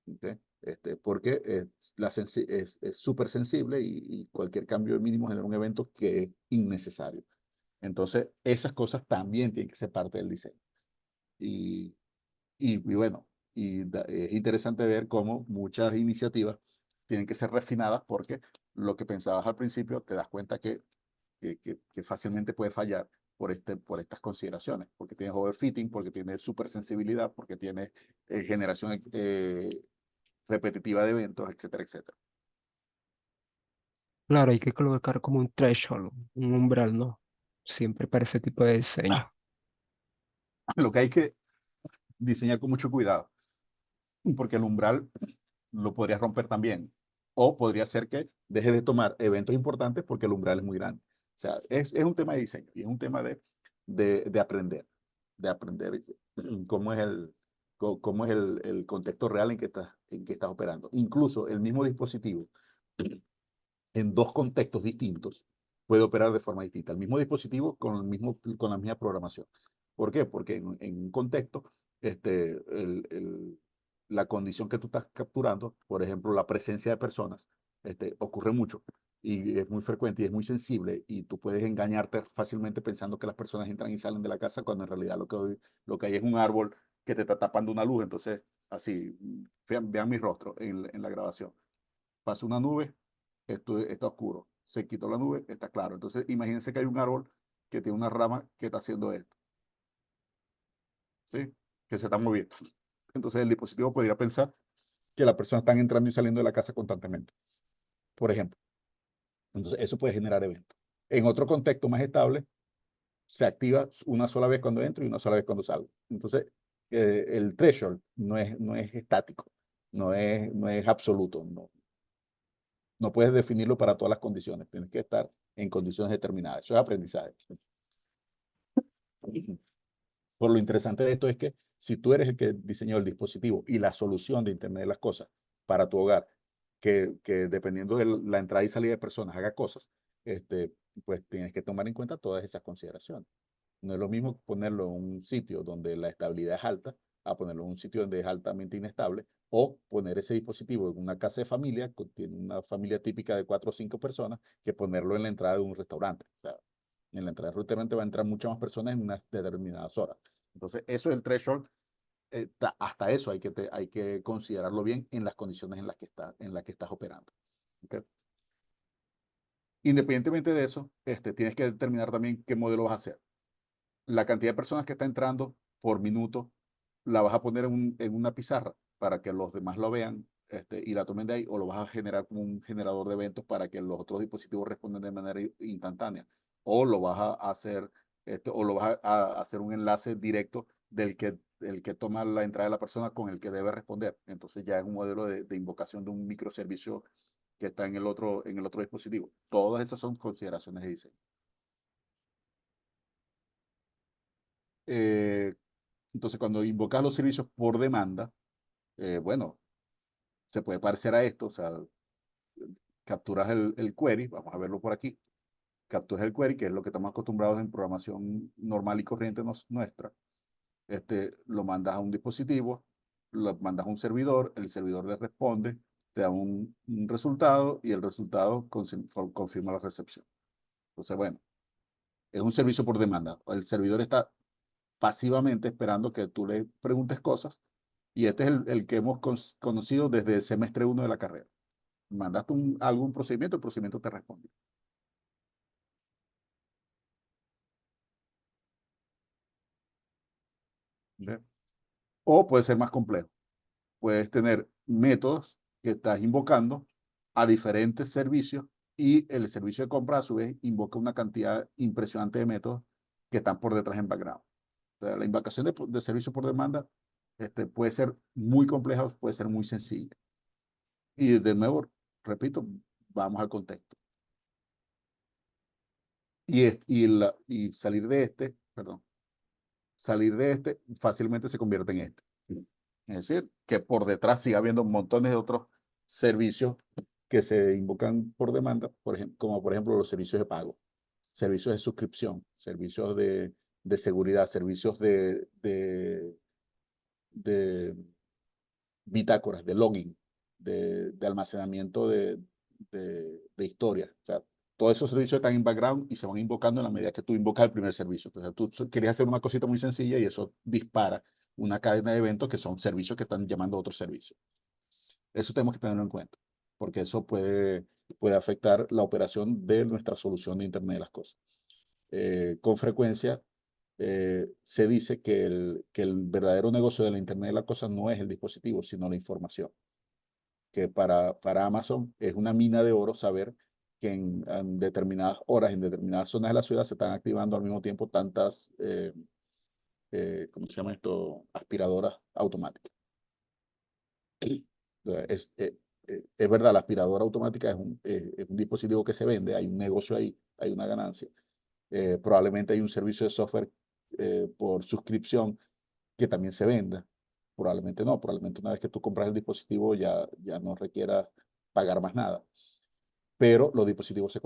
¿Ok? Porque es súper sensible y cualquier cambio mínimo genera un evento que es innecesario. Entonces, esas cosas también tienen que ser parte del diseño. Y bueno, es interesante ver cómo muchas iniciativas tienen que ser refinadas porque lo que pensabas al principio te das cuenta que fácilmente puede fallar por estas consideraciones, porque tienes overfitting, porque tienes supersensibilidad, porque tienes generación repetitiva de eventos, etcétera, etcétera. Claro, hay que colocar como un threshold, un umbral, ¿no? Siempre para ese tipo de diseño. Lo que hay que diseñar con mucho cuidado, porque el umbral lo podrías romper también. O podría ser que deje de tomar eventos importantes porque el umbral es muy grande. O sea, es un tema de diseño y es un tema de aprender cómo es el contexto real en que estás operando. Incluso el mismo dispositivo en dos contextos distintos puede operar de forma distinta. El mismo dispositivo con la misma programación. ¿Por qué? Porque en un contexto, la condición que tú estás capturando, por ejemplo, la presencia de personas, ocurre mucho. y es muy frecuente y es muy sensible, y tú puedes engañarte fácilmente pensando que las personas entran y salen de la casa cuando en realidad lo que hay es un árbol que te está tapando una luz. Entonces, así, vean mi rostro en la grabación. Pasa una nube, esto está oscuro. Se quitó la nube, está claro. Entonces, imagínense que hay un árbol que tiene una rama que está haciendo esto, ¿sí? Que se está moviendo. Entonces, el dispositivo podría pensar que las personas están entrando y saliendo de la casa constantemente, por ejemplo. Entonces, eso puede generar eventos. En otro contexto más estable, se activa una sola vez cuando entro y una sola vez cuando salgo. Entonces, el threshold no es estático, no es absoluto, no puedes definirlo para todas las condiciones, tienes que estar en condiciones determinadas. Eso es aprendizaje. Por lo interesante de esto es que si tú eres el que diseñó el dispositivo y la solución de Internet de las cosas para tu hogar, que dependiendo de la entrada y salida de personas haga cosas, pues tienes que tomar en cuenta todas esas consideraciones. No es lo mismo ponerlo en un sitio donde la estabilidad es alta, a ponerlo en un sitio donde es altamente inestable, o poner ese dispositivo en una casa de familia, que tiene una familia típica de 4 o 5 personas, que ponerlo en la entrada de un restaurante. O sea, en la entrada de un restaurante va a entrar muchas más personas en unas determinadas horas. Entonces, eso es el threshold. Hasta eso hay que considerarlo bien en las condiciones en las que estás operando. ¿Okay? Independientemente de eso, tienes que determinar también qué modelo vas a hacer. La cantidad de personas que está entrando por minuto la vas a poner en una pizarra para que los demás lo vean, y la tomen de ahí, o lo vas a generar como un generador de eventos para que los otros dispositivos respondan de manera instantánea, o lo vas a hacer, o lo vas a hacer un enlace directo el que toma la entrada de la persona con el que debe responder. Entonces ya es un modelo de invocación de un microservicio que está en el otro dispositivo. Todas esas son consideraciones de diseño. Eh, entonces, cuando invocas los servicios por demanda, bueno, se puede parecer a esto. O sea, capturas el query, vamos a verlo por aquí, capturas el query, que es lo que estamos acostumbrados en programación normal y corriente nuestra. Lo mandas a un dispositivo, lo mandas a un servidor, el servidor le responde, te da un resultado, y el resultado confirma la recepción. Entonces, bueno, es un servicio por demanda. El servidor está pasivamente esperando que tú le preguntes cosas, y este es el que hemos conocido desde el semestre 1 de la carrera. Mandaste algún procedimiento, el procedimiento te responde. ¿Ve? O puede ser más complejo. Puedes tener métodos que estás invocando a diferentes servicios, y el servicio de compra a su vez invoca una cantidad impresionante de métodos que están por detrás en background. O sea, la invocación de servicio por demanda puede ser muy compleja, puede ser muy sencilla. Y de nuevo, repito, vamos al contexto. Y salir de perdón, salir de fácilmente se convierte en este. Es decir, que por detrás sigue habiendo montones de otros servicios que se invocan por demanda, como por ejemplo los servicios de pago, servicios de suscripción, servicios de seguridad, servicios de bitácoras, de login, de almacenamiento de historias. O sea, todos esos servicios están en background y se van invocando en la medida que tú invocas el primer servicio. Entonces, tú querías hacer una cosita muy sencilla y eso dispara una cadena de eventos que son servicios que están llamando a otros servicios. Eso tenemos que tenerlo en cuenta, porque eso puede afectar la operación de nuestra solución de Internet de las cosas. Con frecuencia se dice que el verdadero negocio de la Internet de las cosas no es el dispositivo, sino la información. Que para Amazon es una mina de oro saber que en determinadas horas, en determinadas zonas de la ciudad, se están activando al mismo tiempo tantas, ¿cómo se llama esto? Aspiradoras automáticas. Es verdad, la aspiradora automática es un dispositivo que se vende, hay un negocio ahí, hay una ganancia. Probablemente hay un servicio de software por suscripción que también se venda. Probablemente no, probablemente una vez que tú compras el dispositivo ya no requiera pagar más nada. Pero los dispositivos se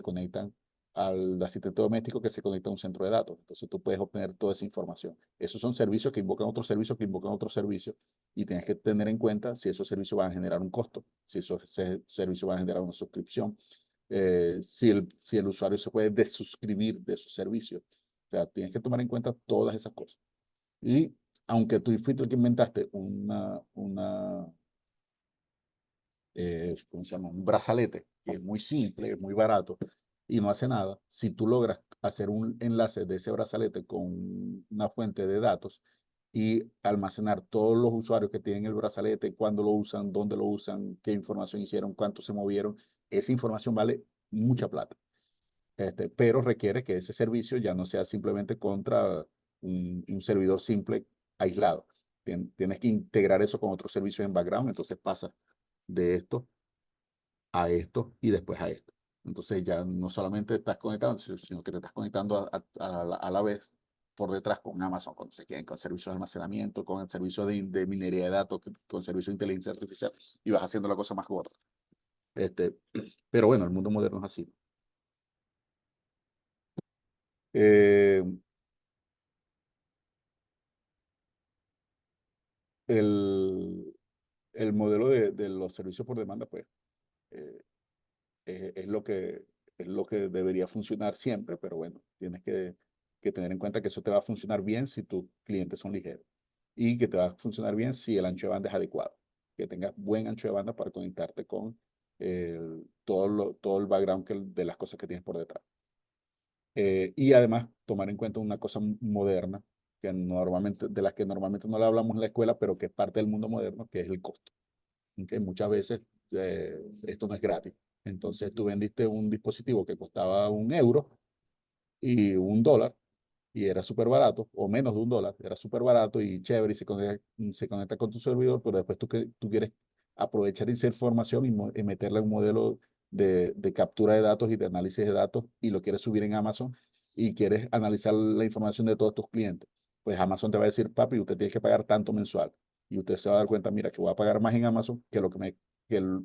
conectan al asistente doméstico que se conecta a un centro de datos. Entonces tú puedes obtener toda esa información. Esos son servicios que invocan otros servicios, que invocan otros servicios, y tienes que tener en cuenta si esos servicios van a generar un costo, si esos servicios van a generar una suscripción, si el usuario se puede desuscribir de esos servicios. O sea, tienes que tomar en cuenta todas esas cosas. Y aunque tú fuiste el que inventaste ¿cómo se llama? Un brazalete, que es muy simple, es muy barato y no hace nada, si tú logras hacer un enlace de ese brazalete con una fuente de datos y almacenar todos los usuarios que tienen el brazalete, cuándo lo usan, dónde lo usan, qué información hicieron, cuánto se movieron, esa información vale mucha plata. Pero requiere que ese servicio ya no sea simplemente contra un servidor simple aislado. Tienes que integrar eso con otros servicios en background, entonces pasa de esto a esto y después a esto. Entonces ya no solamente estás conectando, sino que te estás conectando a la vez por detrás con Amazon, con, se quieren, con servicios de almacenamiento, con el servicio de minería de datos, con servicio de inteligencia artificial, y vas haciendo la cosa más gorda. Pero bueno, el mundo moderno es así. Eh, el, el modelo de los servicios por demanda, pues, eh, es es lo que debería funcionar siempre, pero bueno, tienes que tener en cuenta que eso te va a funcionar bien si tus clientes son ligeros y que te va a funcionar bien si el ancho de banda es adecuado, que tengas buen ancho de banda para conectarte con todo el background de las cosas que tienes por detrás. Y además tomar en cuenta una cosa moderna que normalmente, de las que normalmente no le hablamos en la escuela, pero que es parte del mundo moderno, que es el costo. Que muchas veces esto no es gratis. Entonces tú vendiste un dispositivo que costaba €1 y $1 y era súper barato, o menos de $1, era súper barato y chévere y se conecta con tu servidor, pero después tú quieres aprovechar esa información y meterle un modelo de captura de datos y de análisis de datos y lo quieres subir en Amazon y quieres analizar la información de todos tus clientes. Pues Amazon te va a decir, papi, usted tiene que pagar tanto mensual. Y usted se va a dar cuenta, mira, que voy a pagar más en Amazon que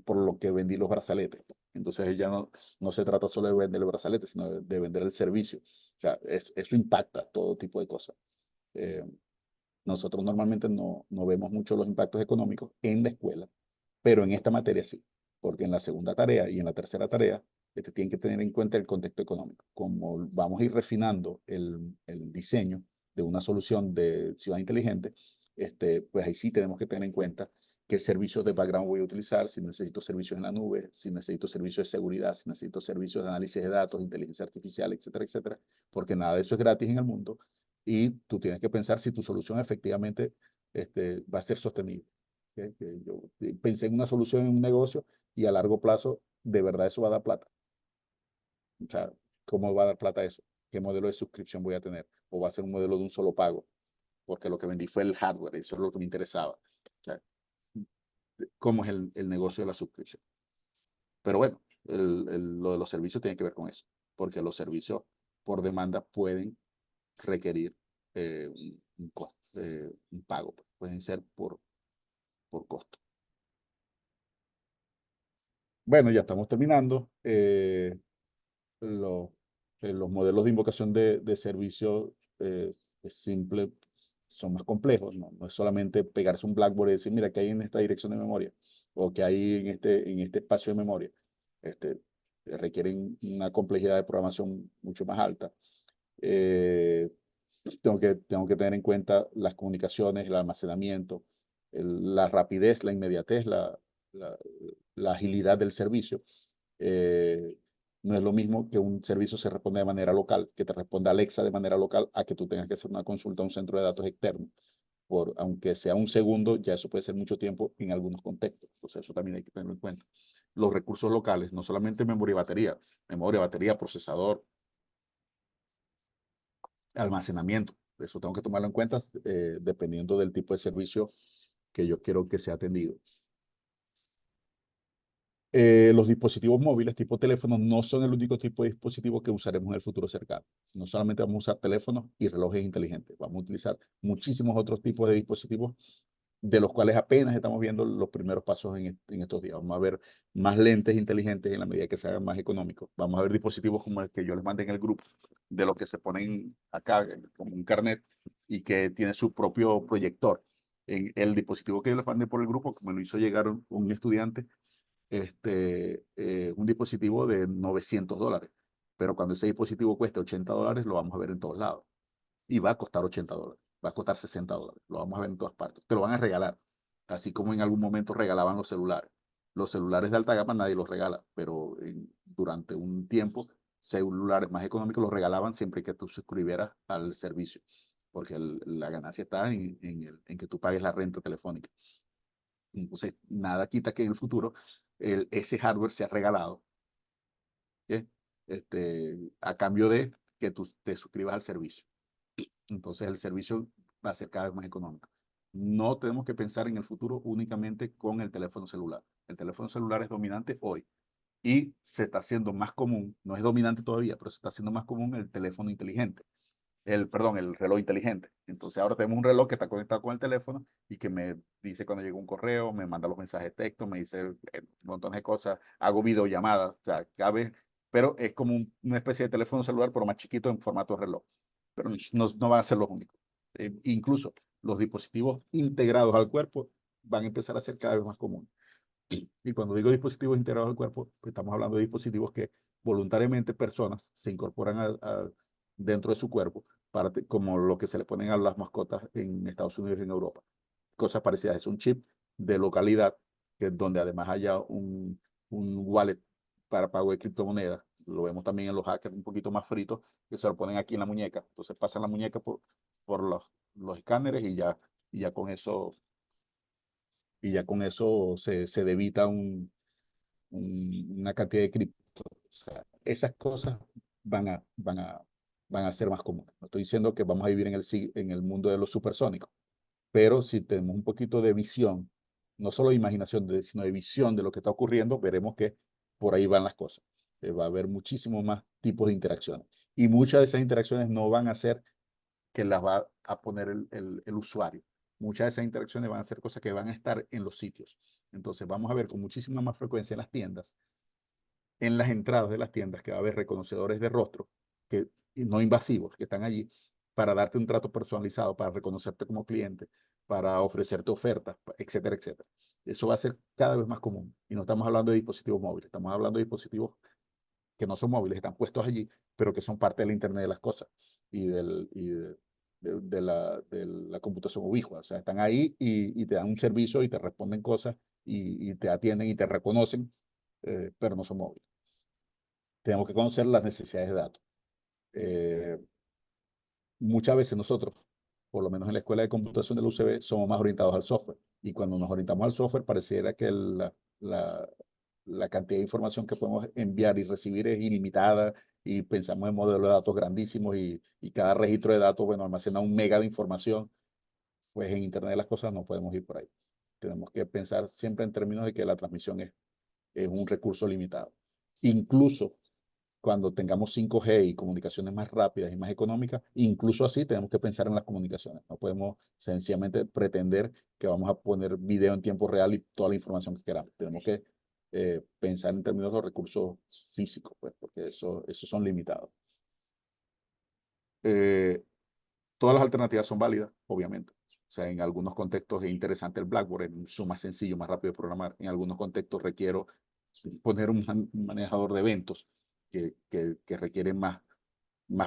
por lo que vendí los brazaletes. Entonces ya no se trata solo de vender el brazalete, sino de vender el servicio. O sea, eso impacta todo tipo de cosas. Eh, Nosotros normalmente no vemos mucho los impactos económicos en la escuela, pero en esta materia sí, porque en la segunda tarea y en la tercera tarea tienen que tener en cuenta el contexto económico. Como vamos a ir refinando el diseño de una solución de ciudad inteligente, pues ahí sí tenemos que tener en cuenta qué servicios de background voy a utilizar, si necesito servicios en la nube, si necesito servicios de seguridad, si necesito servicios de análisis de datos, inteligencia artificial, etcétera, etcétera, porque nada de eso es gratis en el mundo y tú tienes que pensar si tu solución efectivamente va a ser sostenible. Que yo pensé en una solución en un negocio y a largo plazo, de verdad eso va a dar plata. O sea, ¿cómo va a dar plata eso? ¿Qué modelo de suscripción voy a tener? ¿O va a ser un modelo de un solo pago? Porque lo que vendí fue el hardware, eso es lo que me interesaba. O sea, ¿cómo es el negocio de la suscripción? Pero bueno, lo de los servicios tiene que ver con eso, porque los servicios por demanda pueden requerir un pago, pueden ser por costo. Bueno, ya estamos terminando. Lo- los modelos de invocación de servicio es simple, son más complejos, ¿no? Es solamente pegarse un Blackboard y decir, mira, ¿qué hay en esta dirección de memoria? O ¿qué hay en este espacio de memoria? Este, Requieren una complejidad de programación mucho más alta. Eh, tengo que tener en cuenta las comunicaciones, el almacenamiento, la rapidez, la inmediatez, la, la agilidad del servicio. Eh, no es lo mismo que un servicio se responda de manera local, que te responda Alexa de manera local, a que tú tengas que hacer una consulta a un centro de datos externo. Aunque sea un segundo, ya eso puede ser mucho tiempo en algunos contextos. Entonces, eso también hay que tenerlo en cuenta. Los recursos locales, no solamente memoria, batería, procesador, almacenamiento. Eso tengo que tomarlo en cuenta dependiendo del tipo de servicio que yo quiero que sea atendido. Los dispositivos móviles tipo teléfonos no son el único tipo de dispositivo que usaremos en el futuro cercano. No solamente vamos a usar teléfonos y relojes inteligentes, vamos a utilizar muchísimos otros tipos de dispositivos de los cuales apenas estamos viendo los primeros pasos en estos días. Vamos a ver más lentes inteligentes en la medida que se hagan más económicos. Vamos a ver dispositivos como el que yo les mandé en el grupo, de los que se ponen acá como un carnet y que tiene su propio proyector. En el dispositivo que yo les mandé por el grupo, que me lo hizo llegar un estudiante, un dispositivo de $900. Pero cuando ese dispositivo cueste $80, lo vamos a ver en todos lados. Y va a costar $80, va a costar $60, lo vamos a ver en todas partes. Te lo van a regalar, así como en algún momento regalaban los celulares. Los celulares de alta gama nadie los regala, pero durante un tiempo, celulares más económicos los regalaban siempre que tú suscribieras al servicio, porque la ganancia está en que tú pagues la renta telefónica. Entonces, nada quita que en el futuro ese hardware sea regalado, ¿sí? A cambio de que tú te suscribas al servicio. Entonces el servicio va a ser cada vez más económico. No tenemos que pensar en el futuro únicamente con el teléfono celular. El teléfono celular es dominante hoy y se está haciendo más común, no es dominante todavía, pero se está haciendo más común el teléfono inteligente. Perdón, el reloj inteligente. Entonces ahora tenemos un reloj que está conectado con el teléfono y que me dice cuando llega un correo, me manda los mensajes de texto, me dice un montón de cosas, hago videollamadas, o sea, cabe, pero es como una especie de teléfono celular, pero más chiquito en formato de reloj. Pero no van a ser los únicos. Incluso los dispositivos integrados al cuerpo van a empezar a ser cada vez más comunes. Y cuando digo dispositivos integrados al cuerpo, pues estamos hablando de dispositivos que voluntariamente personas se incorporan dentro de su cuerpo, como lo que se le ponen a las mascotas en Estados Unidos y en Europa. Cosas parecidas. Es un chip de localidad, donde además haya un wallet para pago de criptomonedas. Lo vemos también en los hackers un poquito más fritos, que se lo ponen aquí en la muñeca. Entonces pasan la muñeca por los escáneres y ya con eso, se debita una cantidad de cripto. O sea, esas cosas van a ser más comunes. No estoy diciendo que vamos a vivir en el mundo de los supersónicos, pero si tenemos un poquito de visión, no solo de imaginación, sino de visión de lo que está ocurriendo, veremos que por ahí van las cosas. Va a haber muchísimos más tipos de interacciones. Y muchas de esas interacciones no van a ser que las va a poner el usuario. Muchas de esas interacciones van a ser cosas que van a estar en los sitios. Entonces vamos a ver con muchísima más frecuencia en las tiendas, en las entradas de las tiendas, que va a haber reconocedores de rostro no invasivos que están allí para darte un trato personalizado, para reconocerte como cliente, para ofrecerte ofertas, etcétera, etcétera. Eso va a ser cada vez más común. Y no estamos hablando de dispositivos móviles, estamos hablando de dispositivos que no son móviles, están puestos allí, pero que son parte del Internet de las cosas y de la computación ubicua. O sea, están ahí y te dan un servicio y te responden cosas y te atienden y te reconocen, pero no son móviles. Tenemos que conocer las necesidades de datos. Muchas veces nosotros, por lo menos en la escuela de computación del UCB, somos más orientados al software. Y cuando nos orientamos al software, pareciera que la cantidad de información que podemos enviar y recibir es ilimitada y pensamos en modelos de datos grandísimos y cada registro de datos, bueno, almacena un mega de información. Pues en Internet de las cosas no podemos ir por ahí. Tenemos que pensar siempre en términos de que la transmisión es un recurso limitado. Incluso cuando tengamos 5G y comunicaciones más rápidas y más económicas, incluso así tenemos que pensar en las comunicaciones. No podemos sencillamente pretender que vamos a poner video en tiempo real y toda la información que queramos. Tenemos que pensar en términos de los recursos físicos, pues, porque esos son limitados. Todas las alternativas son válidas, obviamente. O sea, en algunos contextos es interesante el Blackboard, es mucho más sencillo, más rápido de programar. En algunos contextos requiero poner un manejador de eventos que requieren más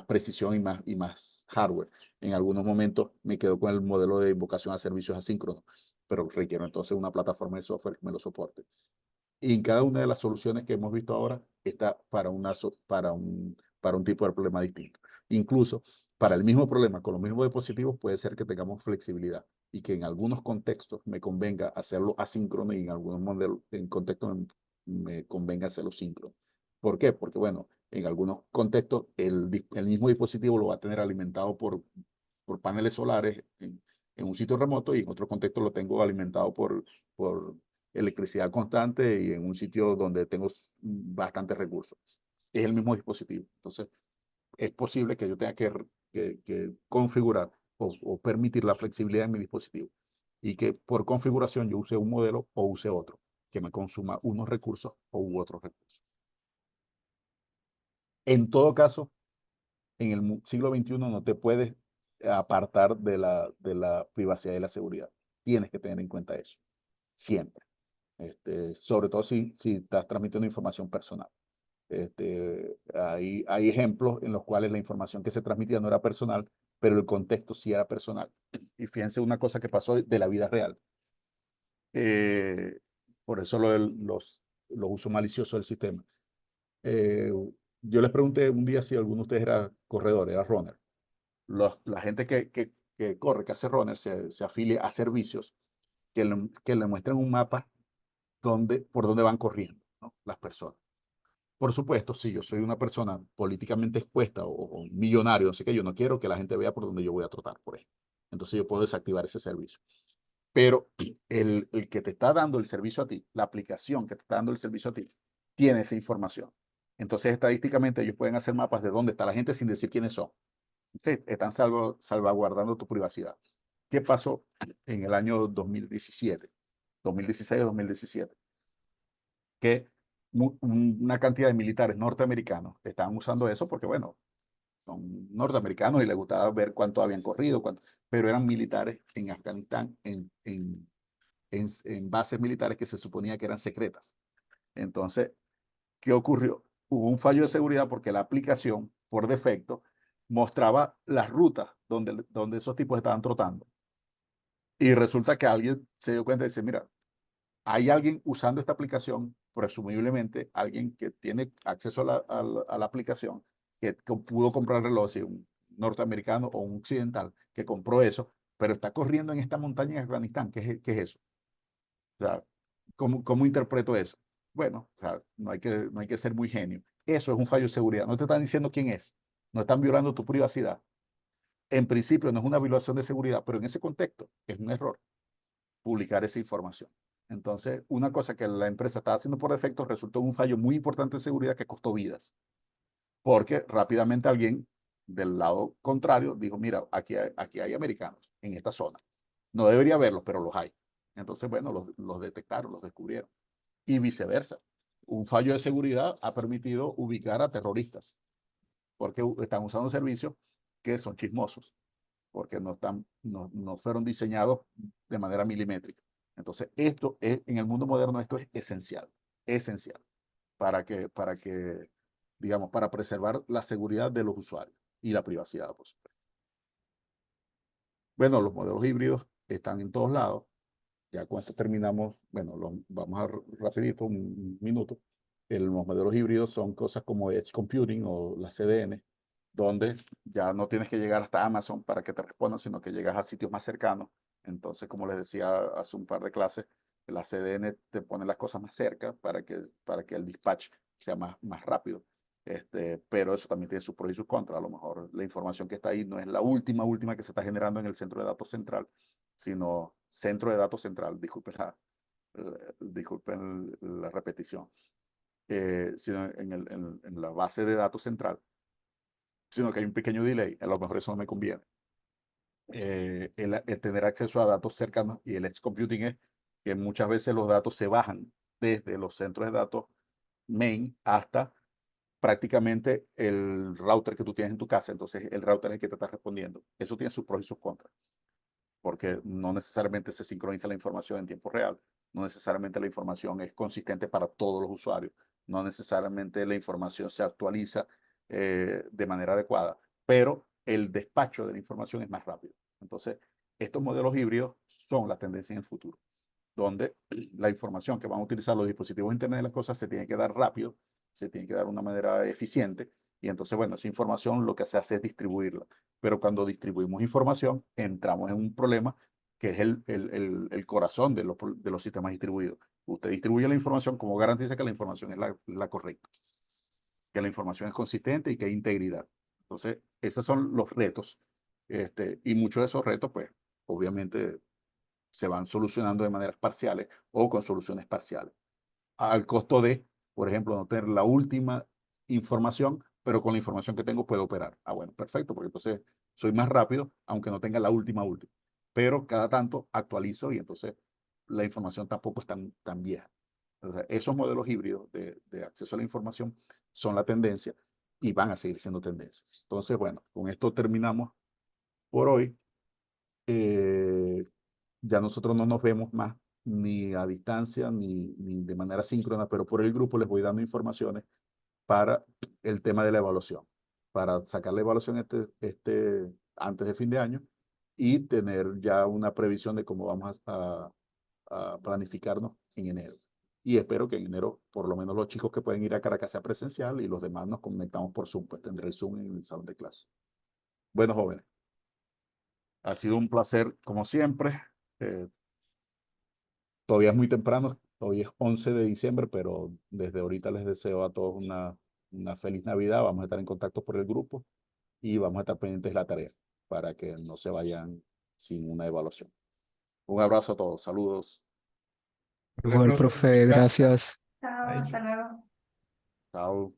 precisión y más hardware. En algunos momentos me quedo con el modelo de invocación a servicios asíncronos, pero requiero entonces una plataforma de software que me lo soporte. Y en cada una de las soluciones que hemos visto ahora está para un tipo de problema distinto. Incluso para el mismo problema, con los mismos dispositivos, puede ser que tengamos flexibilidad y que en algunos contextos me convenga hacerlo asíncrono y en algunos contextos me convenga hacerlo síncrono. ¿Por qué? Porque, bueno, en algunos contextos el mismo dispositivo lo va a tener alimentado por paneles solares en un sitio remoto y en otro contexto lo tengo alimentado por electricidad constante y en un sitio donde tengo bastantes recursos. Es el mismo dispositivo. Entonces, es posible que yo tenga que configurar o permitir la flexibilidad en mi dispositivo. y que por configuración yo use un modelo o use otro, que me consuma unos recursos o u otros recursos. En todo caso, en el siglo XXI no te puedes apartar de la privacidad y la seguridad. Tienes que tener en cuenta eso, siempre. Sobre todo si estás transmitiendo información personal. Hay ejemplos en los cuales la información que se transmitía no era personal, pero el contexto sí era personal. Y fíjense una cosa que pasó de la vida real. Por eso los usos maliciosos del sistema. Yo les pregunté un día si alguno de ustedes era corredor, era runner. La gente que corre, que hace runner, se afilia a servicios que le muestran un mapa por donde van corriendo, ¿no? Las personas. Por supuesto, si yo soy una persona políticamente expuesta o millonario, no sé qué, yo no quiero que la gente vea por donde yo voy a trotar, por ejemplo. Entonces yo puedo desactivar ese servicio. Pero el que te está dando el servicio a ti, la aplicación que te está dando el servicio a ti, tiene esa información. Entonces estadísticamente ellos pueden hacer mapas de dónde está la gente sin decir quiénes son. Entonces, están salvaguardando tu privacidad. ¿Qué pasó en el año 2017, 2016-2017? Que una cantidad de militares norteamericanos estaban usando eso porque, bueno, son norteamericanos y les gustaba ver cuánto habían corrido, pero eran militares en Afganistán, en bases militares que se suponía que eran secretas. Entonces, ¿qué ocurrió? Hubo un fallo de seguridad porque la aplicación, por defecto, mostraba las rutas donde esos tipos estaban trotando. Y resulta que alguien se dio cuenta y dice, mira, hay alguien usando esta aplicación, presumiblemente alguien que tiene acceso a la aplicación, que pudo comprar el reloj, si un norteamericano o un occidental que compró eso, pero está corriendo en esta montaña en Afganistán. ¿Qué es eso? O sea, ¿cómo interpreto eso? Bueno, o sea, no hay que ser muy genio. Eso es un fallo de seguridad. No te están diciendo quién es. No están violando tu privacidad. En principio no es una violación de seguridad, pero en ese contexto es un error publicar esa información. Entonces, una cosa que la empresa estaba haciendo por defecto resultó en un fallo muy importante de seguridad que costó vidas. Porque rápidamente alguien del lado contrario dijo, mira, aquí hay americanos en esta zona. No debería haberlos, pero los hay. Entonces, bueno, los detectaron, los descubrieron. Y viceversa. Un fallo de seguridad ha permitido ubicar a terroristas, porque están usando servicios que son chismosos, porque no fueron diseñados de manera milimétrica. Entonces, en el mundo moderno esto es esencial, para que, digamos, para preservar la seguridad de los usuarios y la privacidad, por supuesto. Bueno, los modelos híbridos están en todos lados. Ya con esto terminamos, bueno, vamos a rapidito, un minuto. Los modelos híbridos son cosas como Edge Computing o la CDN, donde ya no tienes que llegar hasta Amazon para que te respondan, sino que llegas a sitios más cercanos. Entonces, como les decía hace un par de clases, la CDN te pone las cosas más cerca para que el dispatch sea más rápido. Pero eso también tiene sus pros y sus contras. A lo mejor la información que está ahí no es la última que se está generando en el centro de datos central, sino centro de datos central, disculpen la repetición, sino en la base de datos central, sino que hay un pequeño delay, a lo mejor eso no me conviene. El tener acceso a datos cercanos y el edge computing es que muchas veces los datos se bajan desde los centros de datos main hasta prácticamente el router que tú tienes en tu casa. Entonces el router es el que te está respondiendo. Eso tiene sus pros y sus contras, porque no necesariamente se sincroniza la información en tiempo real, no necesariamente la información es consistente para todos los usuarios, no necesariamente la información se actualiza de manera adecuada, pero el despacho de la información es más rápido. Entonces, estos modelos híbridos son la tendencia en el futuro, donde la información que van a utilizar los dispositivos de Internet de las cosas se tiene que dar rápido, se tiene que dar de una manera eficiente, y entonces, bueno, esa información lo que se hace es distribuirla. Pero cuando distribuimos información, entramos en un problema que es el corazón de los sistemas distribuidos. Usted distribuye la información, como garantiza que la información es la correcta, que la información es consistente y que hay integridad. Entonces, esos son los retos. Y muchos de esos retos, pues, obviamente, se van solucionando de maneras parciales o con soluciones parciales, al costo de, por ejemplo, no tener la última información, pero con la información que tengo puedo operar. Ah, bueno, perfecto, porque entonces soy más rápido, aunque no tenga la última. pero cada tanto actualizo y entonces la información tampoco es tan vieja. O sea, esos modelos híbridos de acceso a la información son la tendencia y van a seguir siendo tendencia. Entonces, bueno, con esto terminamos por hoy. Ya nosotros no nos vemos más ni a distancia ni de manera síncrona, pero por el grupo les voy dando informaciones para el tema de la evaluación, para sacar la evaluación antes de fin de año y tener ya una previsión de cómo vamos a planificarnos en enero. Y espero que en enero, por lo menos los chicos que pueden ir a Caracas sea presencial y los demás nos conectamos por Zoom, pues tendré el Zoom en el salón de clase. Bueno, jóvenes, ha sido un placer como siempre. Eh, Todavía es muy temprano, hoy es 11 de diciembre, pero desde ahorita les deseo a todos una feliz Navidad. Vamos a estar en contacto por el grupo y vamos a estar pendientes de la tarea para que no se vayan sin una evaluación. Un abrazo a todos, saludos, Vale, Igual, profe, muchas profe, gracias. gracias. Chao, Ahí. hasta luego. chao.